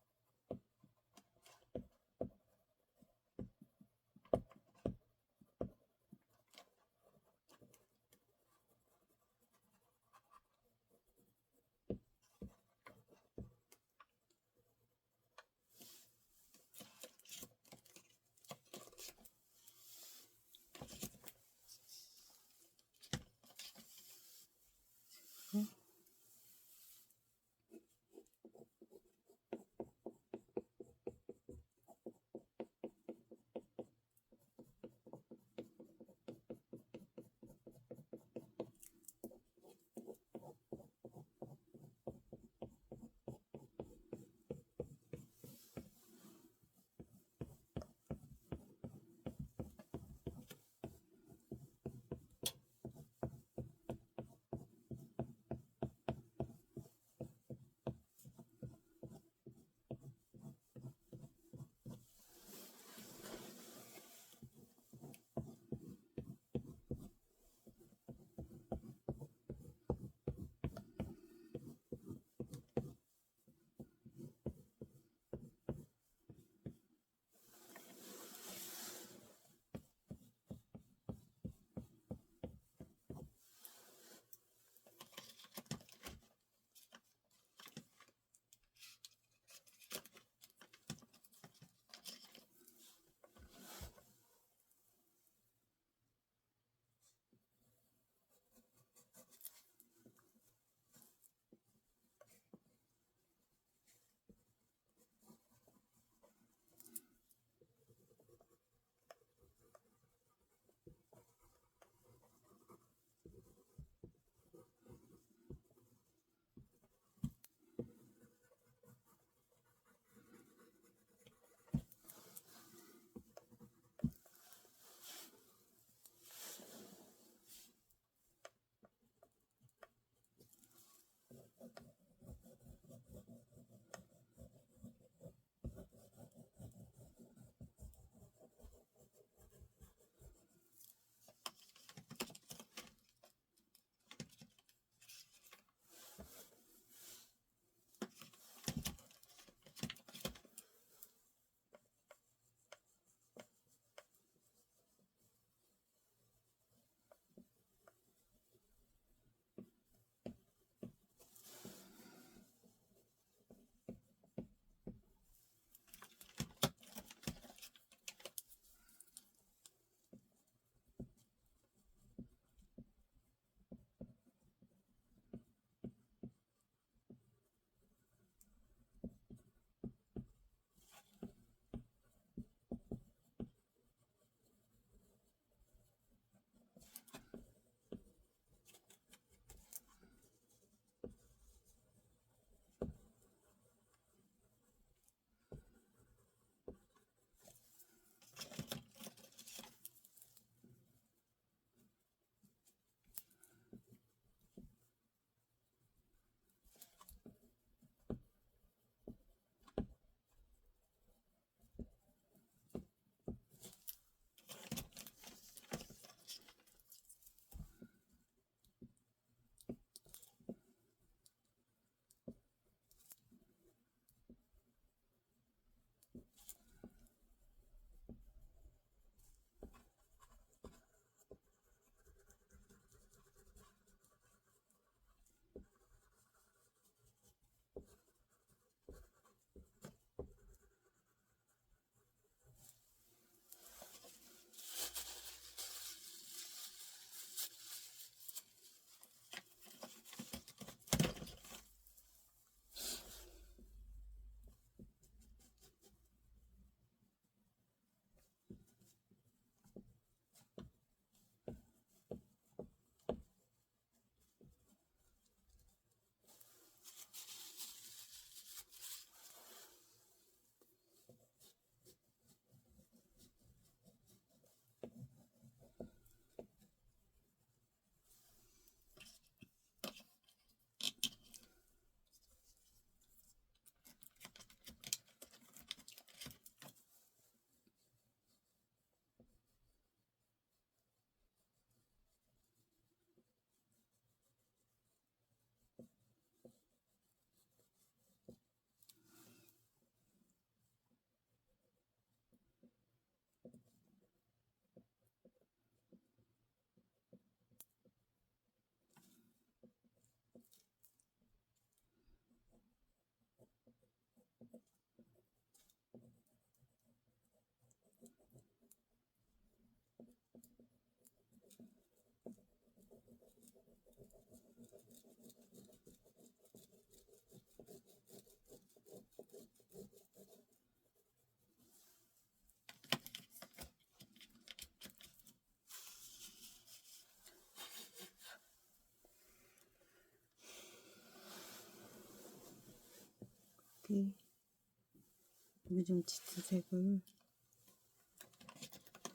여기 좀 짙은 색을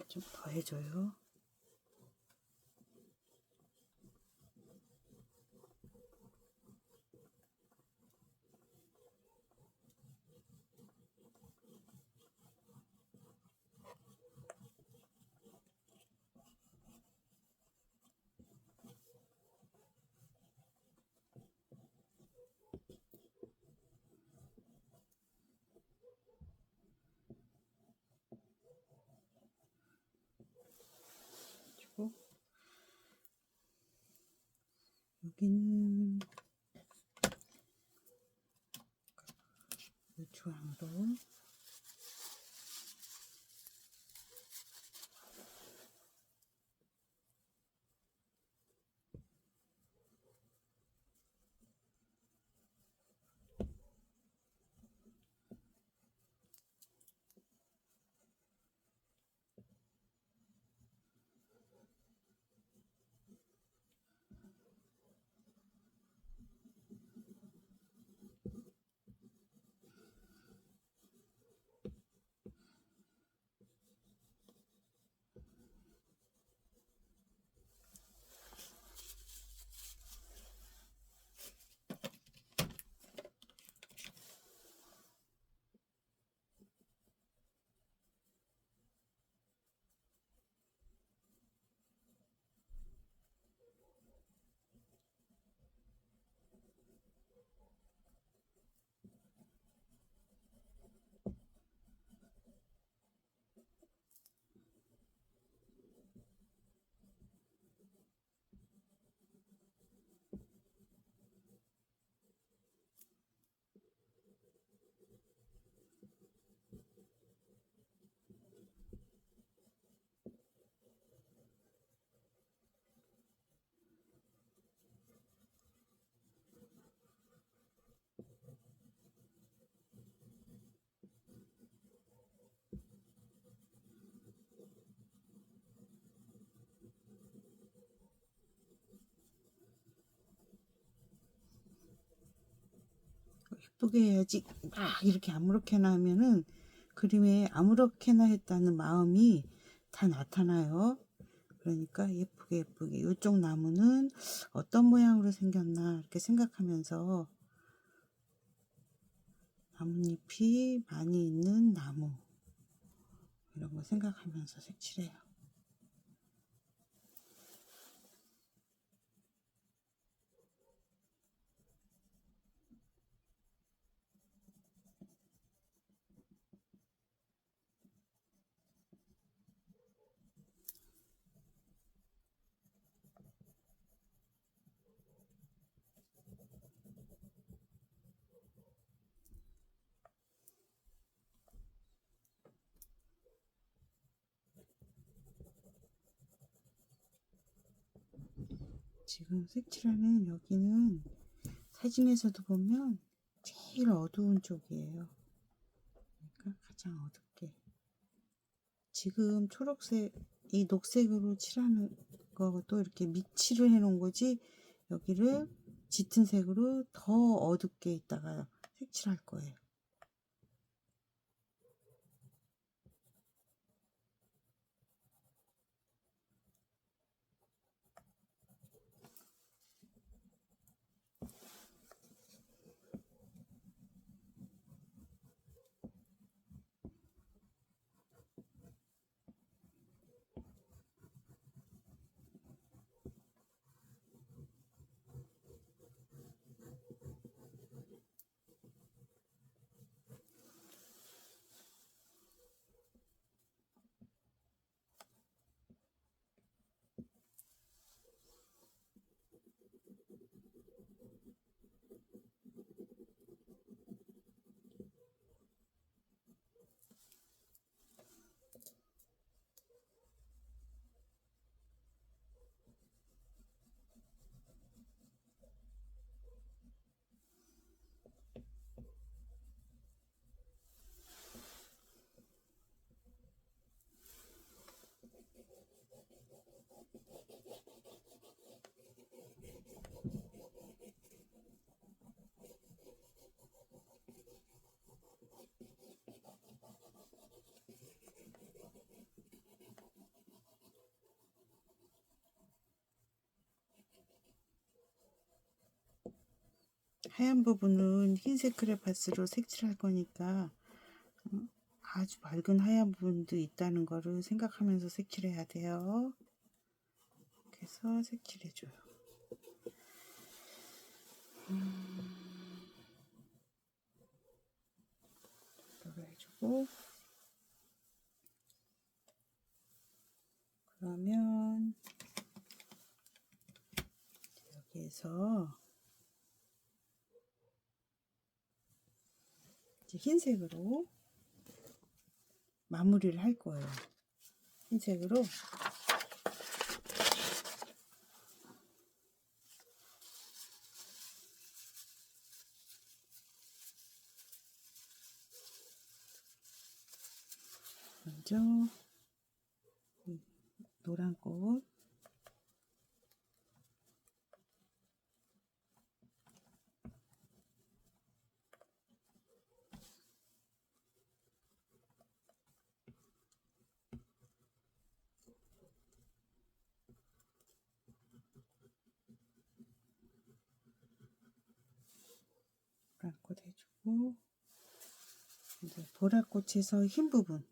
좀 더해줘요. 그리고 여기는 주황으로 예쁘게 해야지. 막 이렇게 아무렇게나 하면은 그림에 아무렇게나 했다는 마음이 다 나타나요. 그러니까 예쁘게 이쪽 나무는 어떤 모양으로 생겼나 이렇게 생각하면서 나뭇잎이 많이 있는 나무 이런 거 생각하면서 색칠해요. 지금 색칠하는 여기는 사진에서도 보면 제일 어두운 쪽이에요. 그러니까 가장 어둡게. 지금 초록색, 이 녹색으로 칠하는 것도 이렇게 밑칠을 해 놓은 거지, 여기를 짙은 색으로 더 어둡게 있다가 색칠할 거예요. 하얀 부분은 흰색 크레파스로 색칠할 거니까 아주 밝은 하얀 부분도 있다는 거를 생각하면서 색칠해야 돼요. 그래서 색칠해줘요. 이렇게 해주고, 그러면 여기에서 이제 흰색으로 마무리를 할 거예요. 흰색으로 먼저 노란 꽃, 노란 꽃 해주고, 이제 보라꽃에서 흰 부분,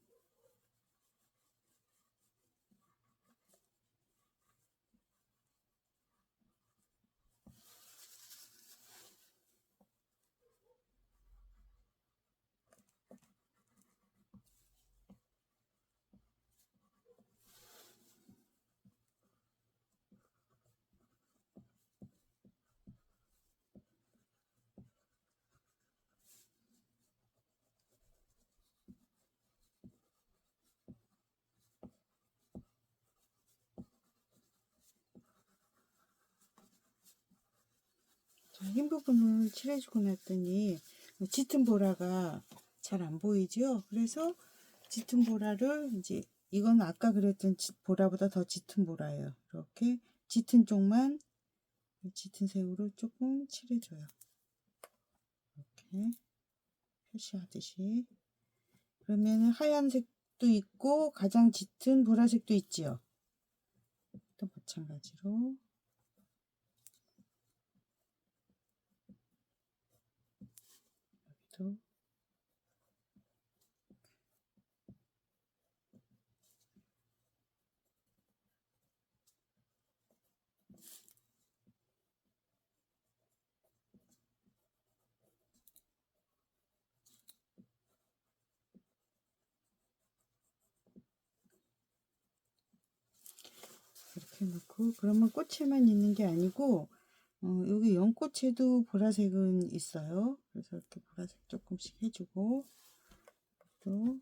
흰 부분을 칠해주고 났더니 짙은 보라가 잘 안 보이죠? 그래서 짙은 보라를 이제 이건 아까 그랬던 보라보다 더 짙은 보라예요. 이렇게 짙은 쪽만 짙은 색으로 조금 칠해줘요. 이렇게 표시하듯이. 그러면 하얀색도 있고 가장 짙은 보라색도 있지요. 또 마찬가지로 여기도 이렇게 놓고, 그러면 꽃에만 있는 게 아니고 여기 연꽃에도 보라색은 있어요. 그래서 이렇게 보라색 조금씩 해주고, 또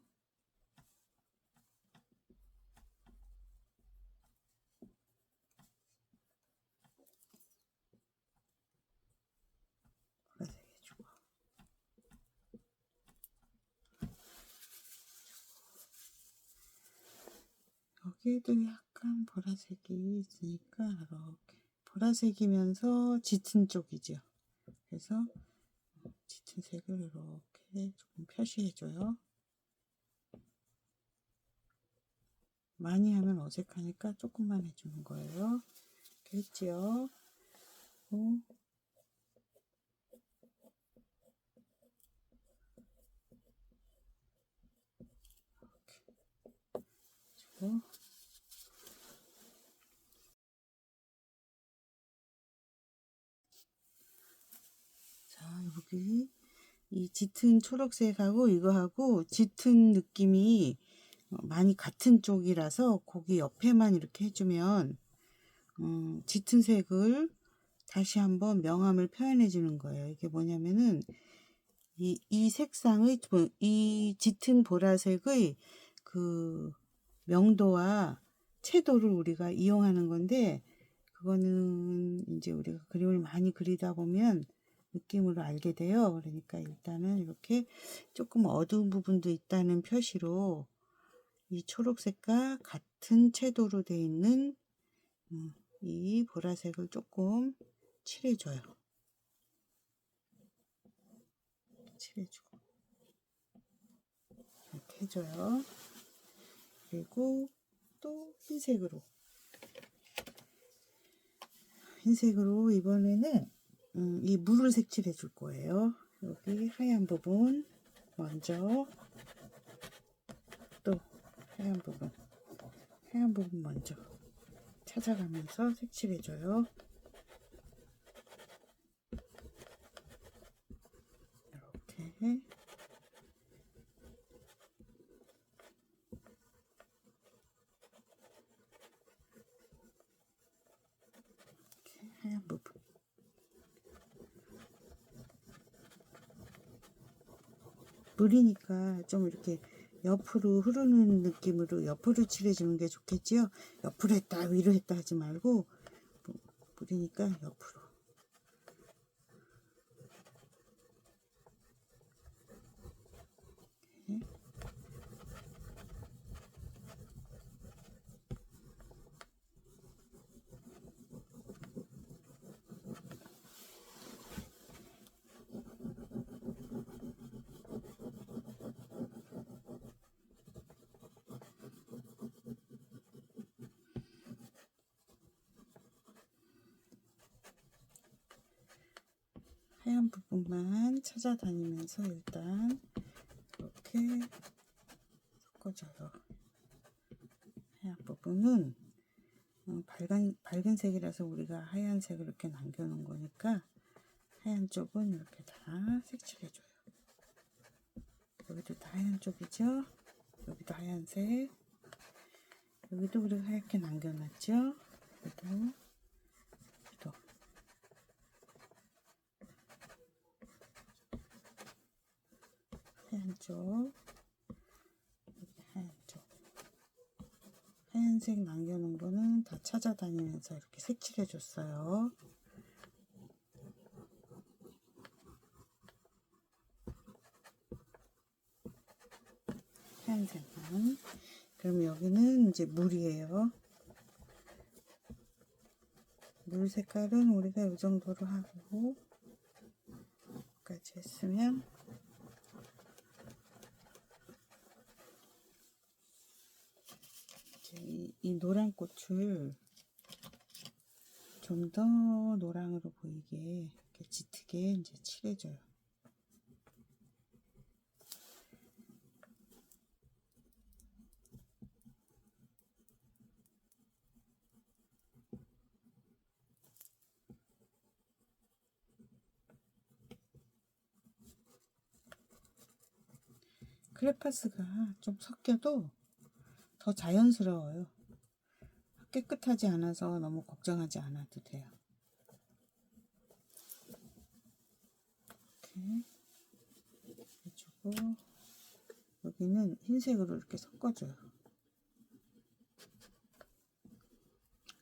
보라색 해주고, 여기에도 약간 보라색이 있으니까 이렇게 보라색이면서 짙은 쪽이죠. 그래서 짙은 색을 이렇게 조금 표시해줘요. 많이 하면 어색하니까 조금만 해주는 거예요. 이렇게 했지요. 자, 여기 이 짙은 초록색하고 이거하고 짙은 느낌이 많이 같은 쪽이라서 거기 옆에만 이렇게 해주면 짙은 색을 다시 한번 명암을 표현해 주는 거예요. 이게 뭐냐면은 이 색상의 이 짙은 보라색의 그 명도와 채도를 우리가 이용하는 건데, 그거는 이제 우리가 그림을 많이 그리다 보면 느낌으로 알게 돼요. 그러니까 일단은 이렇게 조금 어두운 부분도 있다는 표시로 이 초록색과 같은 채도로 되어 있는 이 보라색을 조금 칠해줘요. 칠해주고 이렇게 해줘요. 그리고 또 흰색으로 이번에는 이 물을 색칠해 줄 거예요. 여기 하얀 부분 먼저, 또 하얀 부분 먼저 찾아가면서 색칠해 줘요. 이렇게 하얀 부분. 물이니까 좀 이렇게 옆으로 흐르는 느낌으로 옆으로 칠해주는 게 좋겠지요. 옆으로 했다 위로 했다 하지 말고, 물이니까 옆으로. 하얀 부분만 찾아다니면서 일단 이렇게 섞어줘요. 하얀 부분은 밝은 색이라서 우리가 하얀색을 이렇게 남겨놓은 거니까 하얀 쪽은 이렇게 다 색칠해줘요. 여기도 다 하얀 쪽이죠. 여기도 하얀색. 여기도 우리가 하얗게 남겨놨죠. 여기도 하얀 쪽, 여기 하얀 쪽. 하얀색 남겨놓은 거는 다 찾아다니면서 이렇게 색칠해줬어요. 하얀색만. 그럼 여기는 이제 물이에요. 물 색깔은 우리가 이 정도로 하고, 여기까지 했으면 이제 이 노란 꽃을 좀 더 노랑으로 보이게 이렇게 짙게 이제 칠해줘요. 크레파스가 좀 섞여도 더 자연스러워요. 깨끗하지 않아서 너무 걱정하지 않아도 돼요. 이렇게 해주고, 여기는 흰색으로 이렇게 섞어줘요.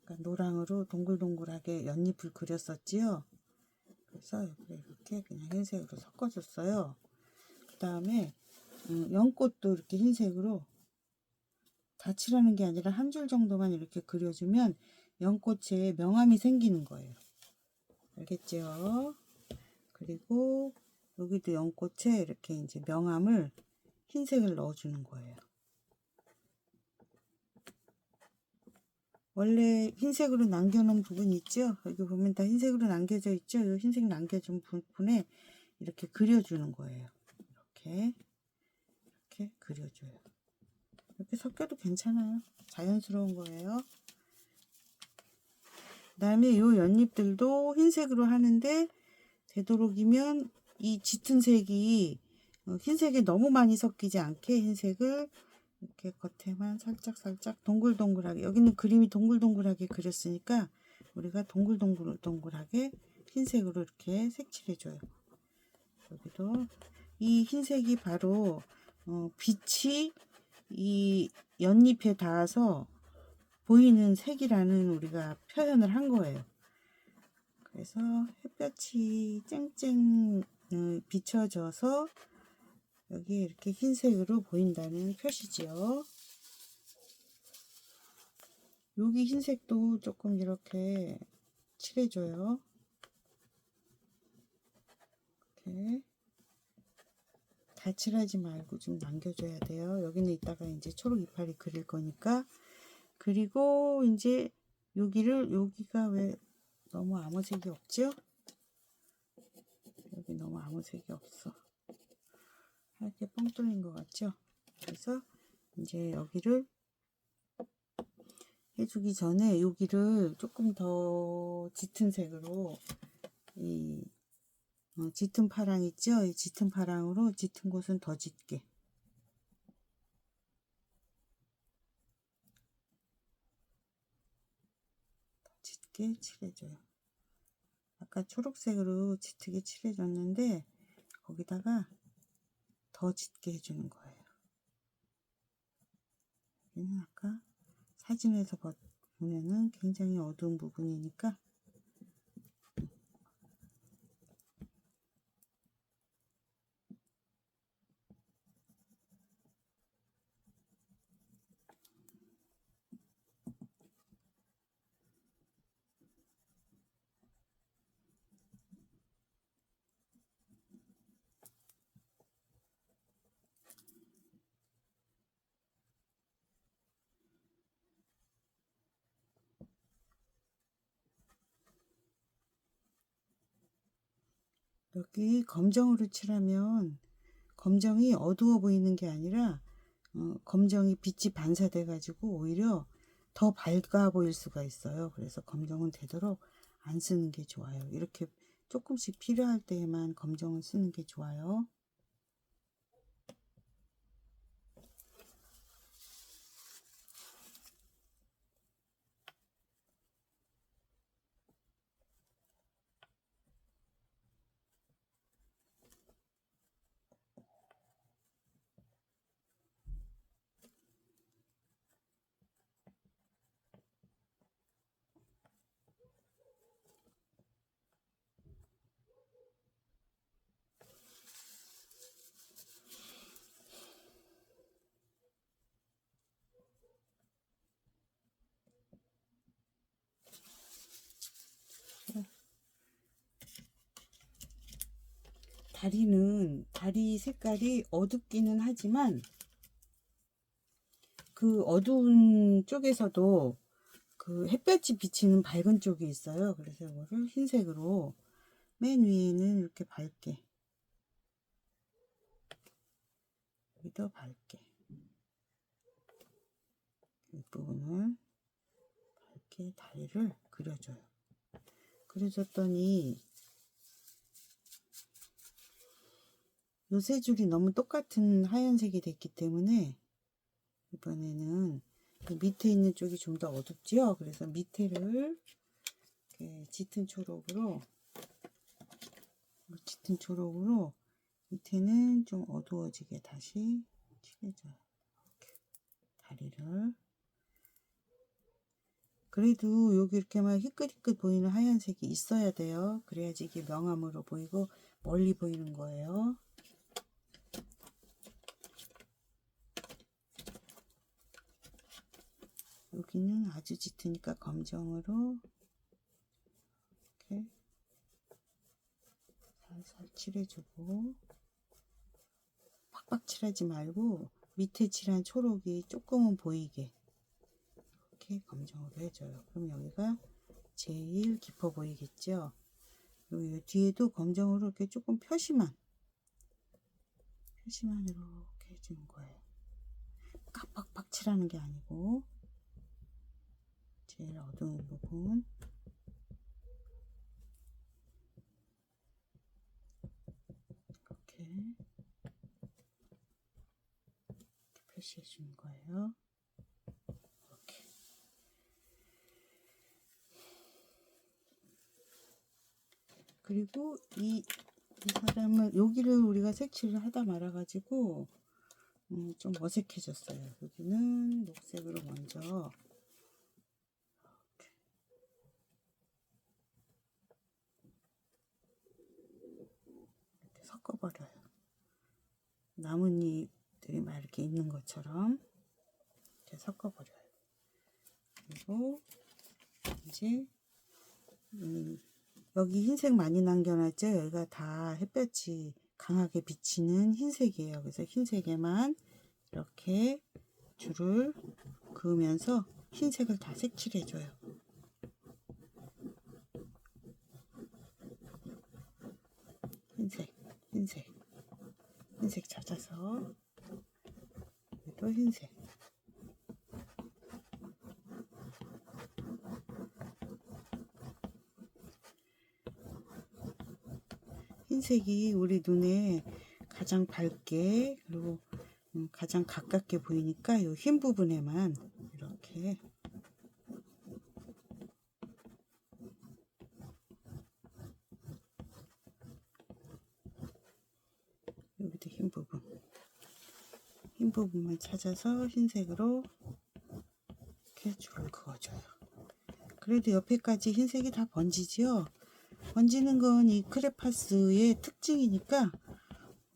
그러니까 노랑으로 동글동글하게 연잎을 그렸었지요. 그래서 이렇게 그냥 흰색으로 섞어줬어요. 그 다음에 연꽃도 이렇게 흰색으로 다 칠하는 게 아니라 한 줄 정도만 이렇게 그려주면 연꽃에 명암이 생기는 거예요. 알겠죠? 그리고 여기도 연꽃에 이렇게 이제 명암을 흰색을 넣어주는 거예요. 원래 흰색으로 남겨놓은 부분 있죠? 여기 보면 다 흰색으로 남겨져 있죠? 이 흰색 남겨준 부분에 이렇게 그려주는 거예요. 이렇게 그려줘요. 이렇게 섞여도 괜찮아요. 자연스러운 거예요. 그 다음에 이 연잎들도 흰색으로 하는데, 되도록이면 이 짙은 색이 흰색에 너무 많이 섞이지 않게 흰색을 이렇게 겉에만 살짝 동글동글하게, 여기는 그림이 동글동글하게 그렸으니까 우리가 동글동글하게 흰색으로 이렇게 색칠해줘요. 여기도 이 흰색이 바로 빛이 이 연잎에 닿아서 보이는 색이라는 우리가 표현을 한 거예요. 그래서 햇볕이 쨍쨍 비춰져서 여기 이렇게 흰색으로 보인다는 표시지요. 여기 흰색도 조금 이렇게 칠해줘요. 이렇게 다 칠하지 말고 좀 남겨줘야 돼요. 여기는 이따가 이제 초록 이파리 그릴 거니까. 그리고 이제 여기가 왜 너무 아무색이 없죠? 여기 너무 아무 색이 없어. 이렇게 뻥 뚫린 것 같죠? 그래서 이제 여기를 해주기 전에 여기를 조금 더 짙은 색으로 이 짙은 파랑 있죠? 이 짙은 파랑으로 짙은 곳은 더 짙게 칠해줘요. 아까 초록색으로 짙게 칠해줬는데 거기다가 더 짙게 해주는 거예요. 여기는 아까 사진에서 보면은 굉장히 어두운 부분이니까 여기 검정으로 칠하면 검정이 어두워 보이는 게 아니라 검정이 빛이 반사돼 가지고 오히려 더 밝아 보일 수가 있어요. 그래서 검정은 되도록 안 쓰는 게 좋아요. 이렇게 조금씩 필요할 때에만 검정을 쓰는 게 좋아요. 다리 색깔이 어둡기는 하지만 그 어두운 쪽에서도 그 햇볕이 비치는 밝은 쪽이 있어요. 그래서 이거를 흰색으로 맨 위에는 이렇게 밝게, 여기도 밝게, 이 부분을 밝게 다리를 그려줘요. 그려줬더니 요 세 줄이 너무 똑같은 하얀색이 됐기 때문에 이번에는 그 밑에 있는 쪽이 좀 더 어둡지요. 그래서 밑에를 이렇게 짙은 초록으로 밑에는 좀 어두워지게 다시 칠해줘요. 이렇게 다리를. 그래도 여기 이렇게 막 희끗희끗 보이는 하얀색이 있어야 돼요. 그래야지 이게 명암으로 보이고 멀리 보이는 거예요. 여기는 아주 짙으니까 검정으로 이렇게 살살 칠해주고, 팍팍 칠하지 말고 밑에 칠한 초록이 조금은 보이게 이렇게 검정으로 해줘요. 그럼 여기가 제일 깊어 보이겠죠. 여기 뒤에도 검정으로 이렇게 조금 표시만 이렇게 해주는 거예요. 팍팍팍 칠하는 게 아니고 제일 어두운 부분 이렇게 표시해 주는 거예요. 이렇게. 그리고 이 사람은 여기를 우리가 색칠을 하다 말아 가지고 좀 어색해졌어요. 여기는 녹색으로 먼저 이렇게 섞어버려요. 나뭇잎들이 막 이렇게 있는 것처럼 이렇게 섞어버려요. 그리고 이제 여기 흰색 많이 남겨놨죠. 여기가 다 햇볕이 강하게 비치는 흰색이에요. 그래서 흰색에만 이렇게 줄을 그으면서 흰색을 다 색칠해줘요. 흰색. 흰색 찾아서 또 흰색. 흰색이 우리 눈에 가장 밝게 그리고 가장 가깝게 보이니까 이 흰 부분에만 이렇게 여기도 흰 부분만 찾아서 흰색으로 이렇게 줄을 그어줘요. 그래도 옆에까지 흰색이 다 번지지요. 번지는 건 이 크레파스의 특징이니까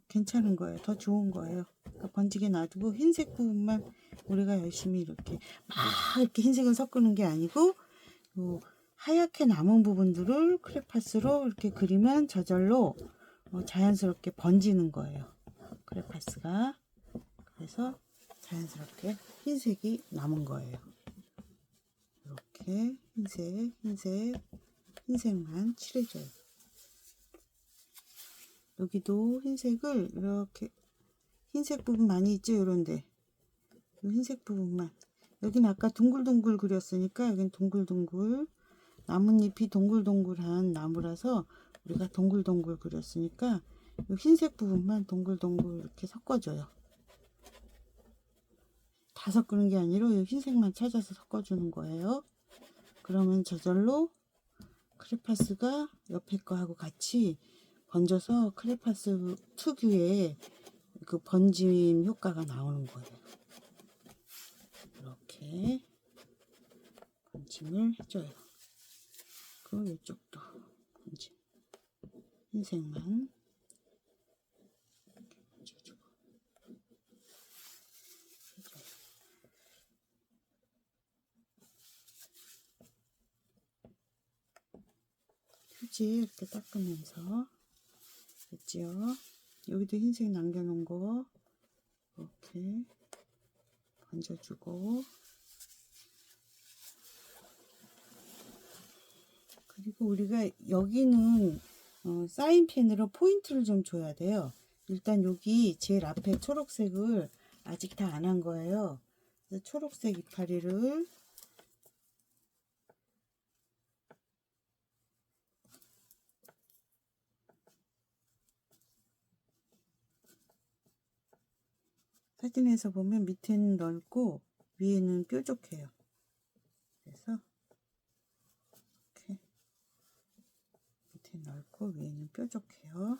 괜찮은 거예요. 더 좋은 거예요. 그러니까 번지게 놔두고 흰색 부분만 우리가 열심히 이렇게 막 이렇게 흰색을 섞는 게 아니고 하얗게 남은 부분들을 크레파스로 이렇게 그리면 저절로 자연스럽게 번지는 거예요. 크레파스가. 그래서 자연스럽게 흰색이 남은 거예요. 이렇게 흰색만 칠해줘요. 여기도 흰색을 이렇게 흰색 부분 많이 있죠. 요런데 흰색 부분만, 여기는 아까 둥글둥글 그렸으니까 여긴 동글동글, 나뭇잎이 동글동글한 나무라서 우리가 동글동글 그렸으니까 이 흰색 부분만 동글동글 이렇게 섞어줘요. 다 섞는 게 아니라 이 흰색만 찾아서 섞어주는 거예요. 그러면 저절로 크레파스가 옆에 거하고 같이 번져서 크레파스 특유의 그 번짐 효과가 나오는 거예요. 이렇게 번짐을 해줘요. 그 이쪽도 번짐, 흰색만 이렇게 번져주고 해줘요. 휴지 이렇게 닦으면서 했지요. 여기도 흰색 남겨놓은 거 이렇게 번져주고, 그리고 우리가 여기는 사인펜으로 포인트를 좀 줘야 돼요. 일단 여기 제일 앞에 초록색을 아직 다 안 한 거예요. 그래서 초록색 이파리를 사진에서 보면 밑에는 넓고 위에는 뾰족해요. 그래서 이렇게 밑에 넓고 위에는 뾰족해요.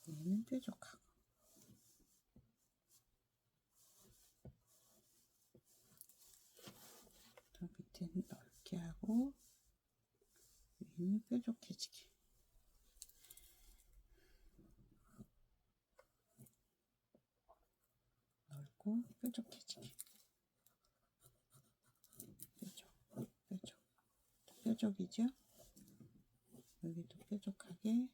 위에는 뾰족하고. 더 밑에는 넓게 하고 위에는 뾰족해지게. 넓고 뾰족해지게. 뾰족이죠? 여기도 뾰족하게.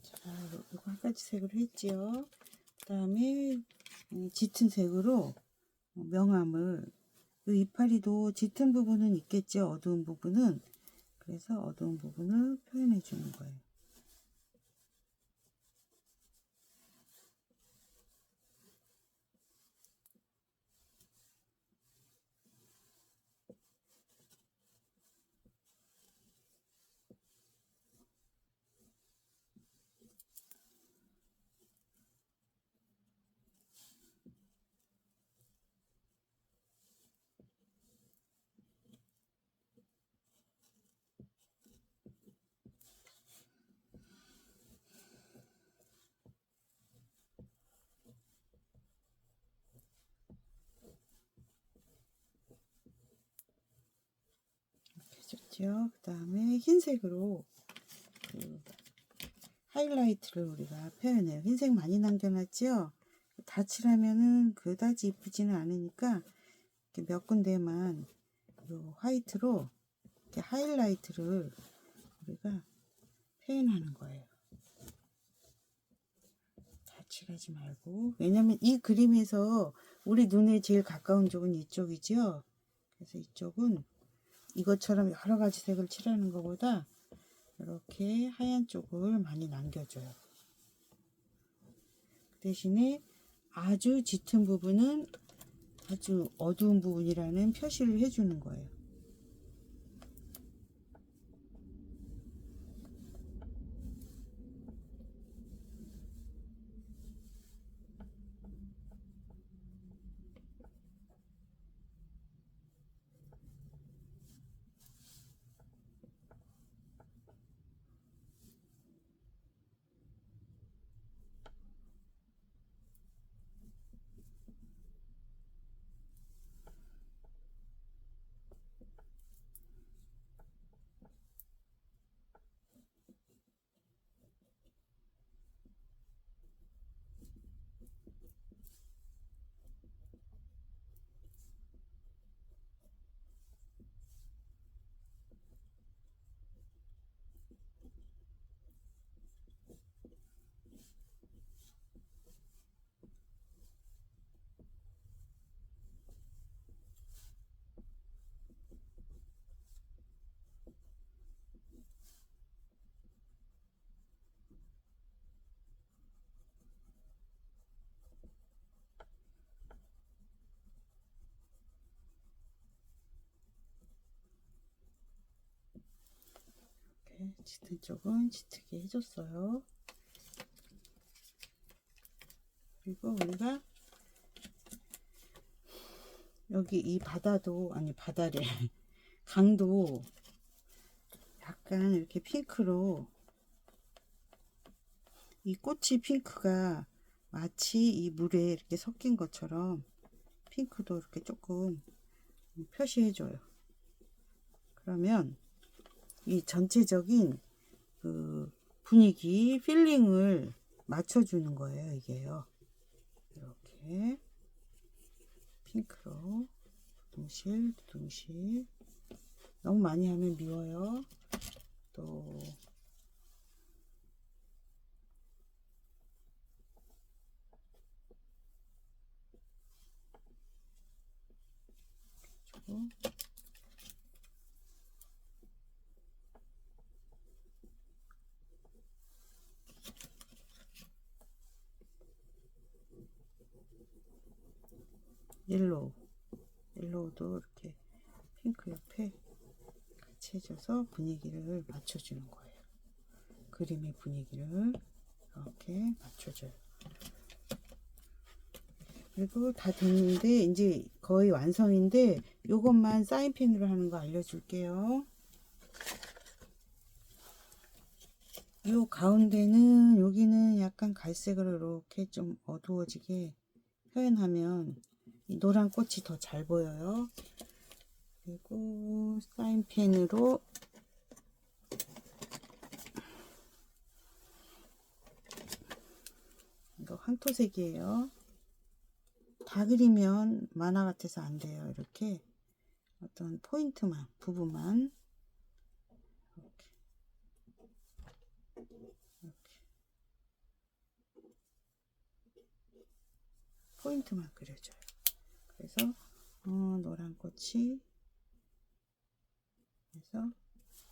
자, 이거 한 가지 색으로 했지요. 그 다음에 짙은 색으로 명암을, 이 이파리도 짙은 부분은 있겠죠. 어두운 부분은. 그래서 어두운 부분을 표현해 주는 거예요. 됐죠? 그 다음에 흰색으로 그 하이라이트를 우리가 표현해요. 흰색 많이 남겨놨죠? 다 칠하면은 그다지 이쁘지는 않으니까 이렇게 몇 군데만 요 화이트로 이렇게 하이라이트를 우리가 표현하는 거예요. 다 칠하지 말고. 왜냐면 이 그림에서 우리 눈에 제일 가까운 쪽은 이쪽이죠. 그래서 이쪽은 이것처럼 여러 가지 색을 칠하는 것보다 이렇게 하얀 쪽을 많이 남겨줘요. 대신에 아주 짙은 부분은 아주 어두운 부분이라는 표시를 해주는 거예요. 이렇게 짙은 쪽은 짙게 해줬어요. 그리고 우리가 여기 이 바다도, 아니 바다래, 강도 약간 이렇게 핑크로, 이 꽃이 핑크가 마치 이 물에 이렇게 섞인 것처럼 핑크도 이렇게 조금 표시해줘요. 그러면 이 전체적인 그 분위기, 필링을 맞춰주는 거예요, 이게요. 이렇게 핑크로 두둥실 너무 많이 하면 미워요. 또 주고 옐로우도 이렇게 핑크 옆에 같이 해줘서 분위기를 맞춰주는 거예요. 그림의 분위기를 이렇게 맞춰줘요. 그리고 다 됐는데 이제 거의 완성인데 요것만 사인펜으로 하는 거 알려줄게요. 요 가운데는 여기는 약간 갈색으로 이렇게 좀 어두워지게 표현하면 이 노란 꽃이 더 잘 보여요. 그리고 사인펜으로 이거 황토색이에요. 다 그리면 만화 같아서 안 돼요. 이렇게 어떤 포인트만, 부분만 이렇게 포인트만 그려줘요. 그래서 노란 꽃이 그래서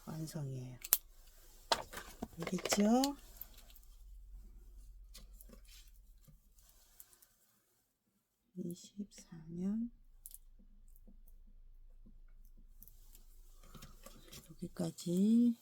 완성이에요. 알겠죠? (24년) 여기까지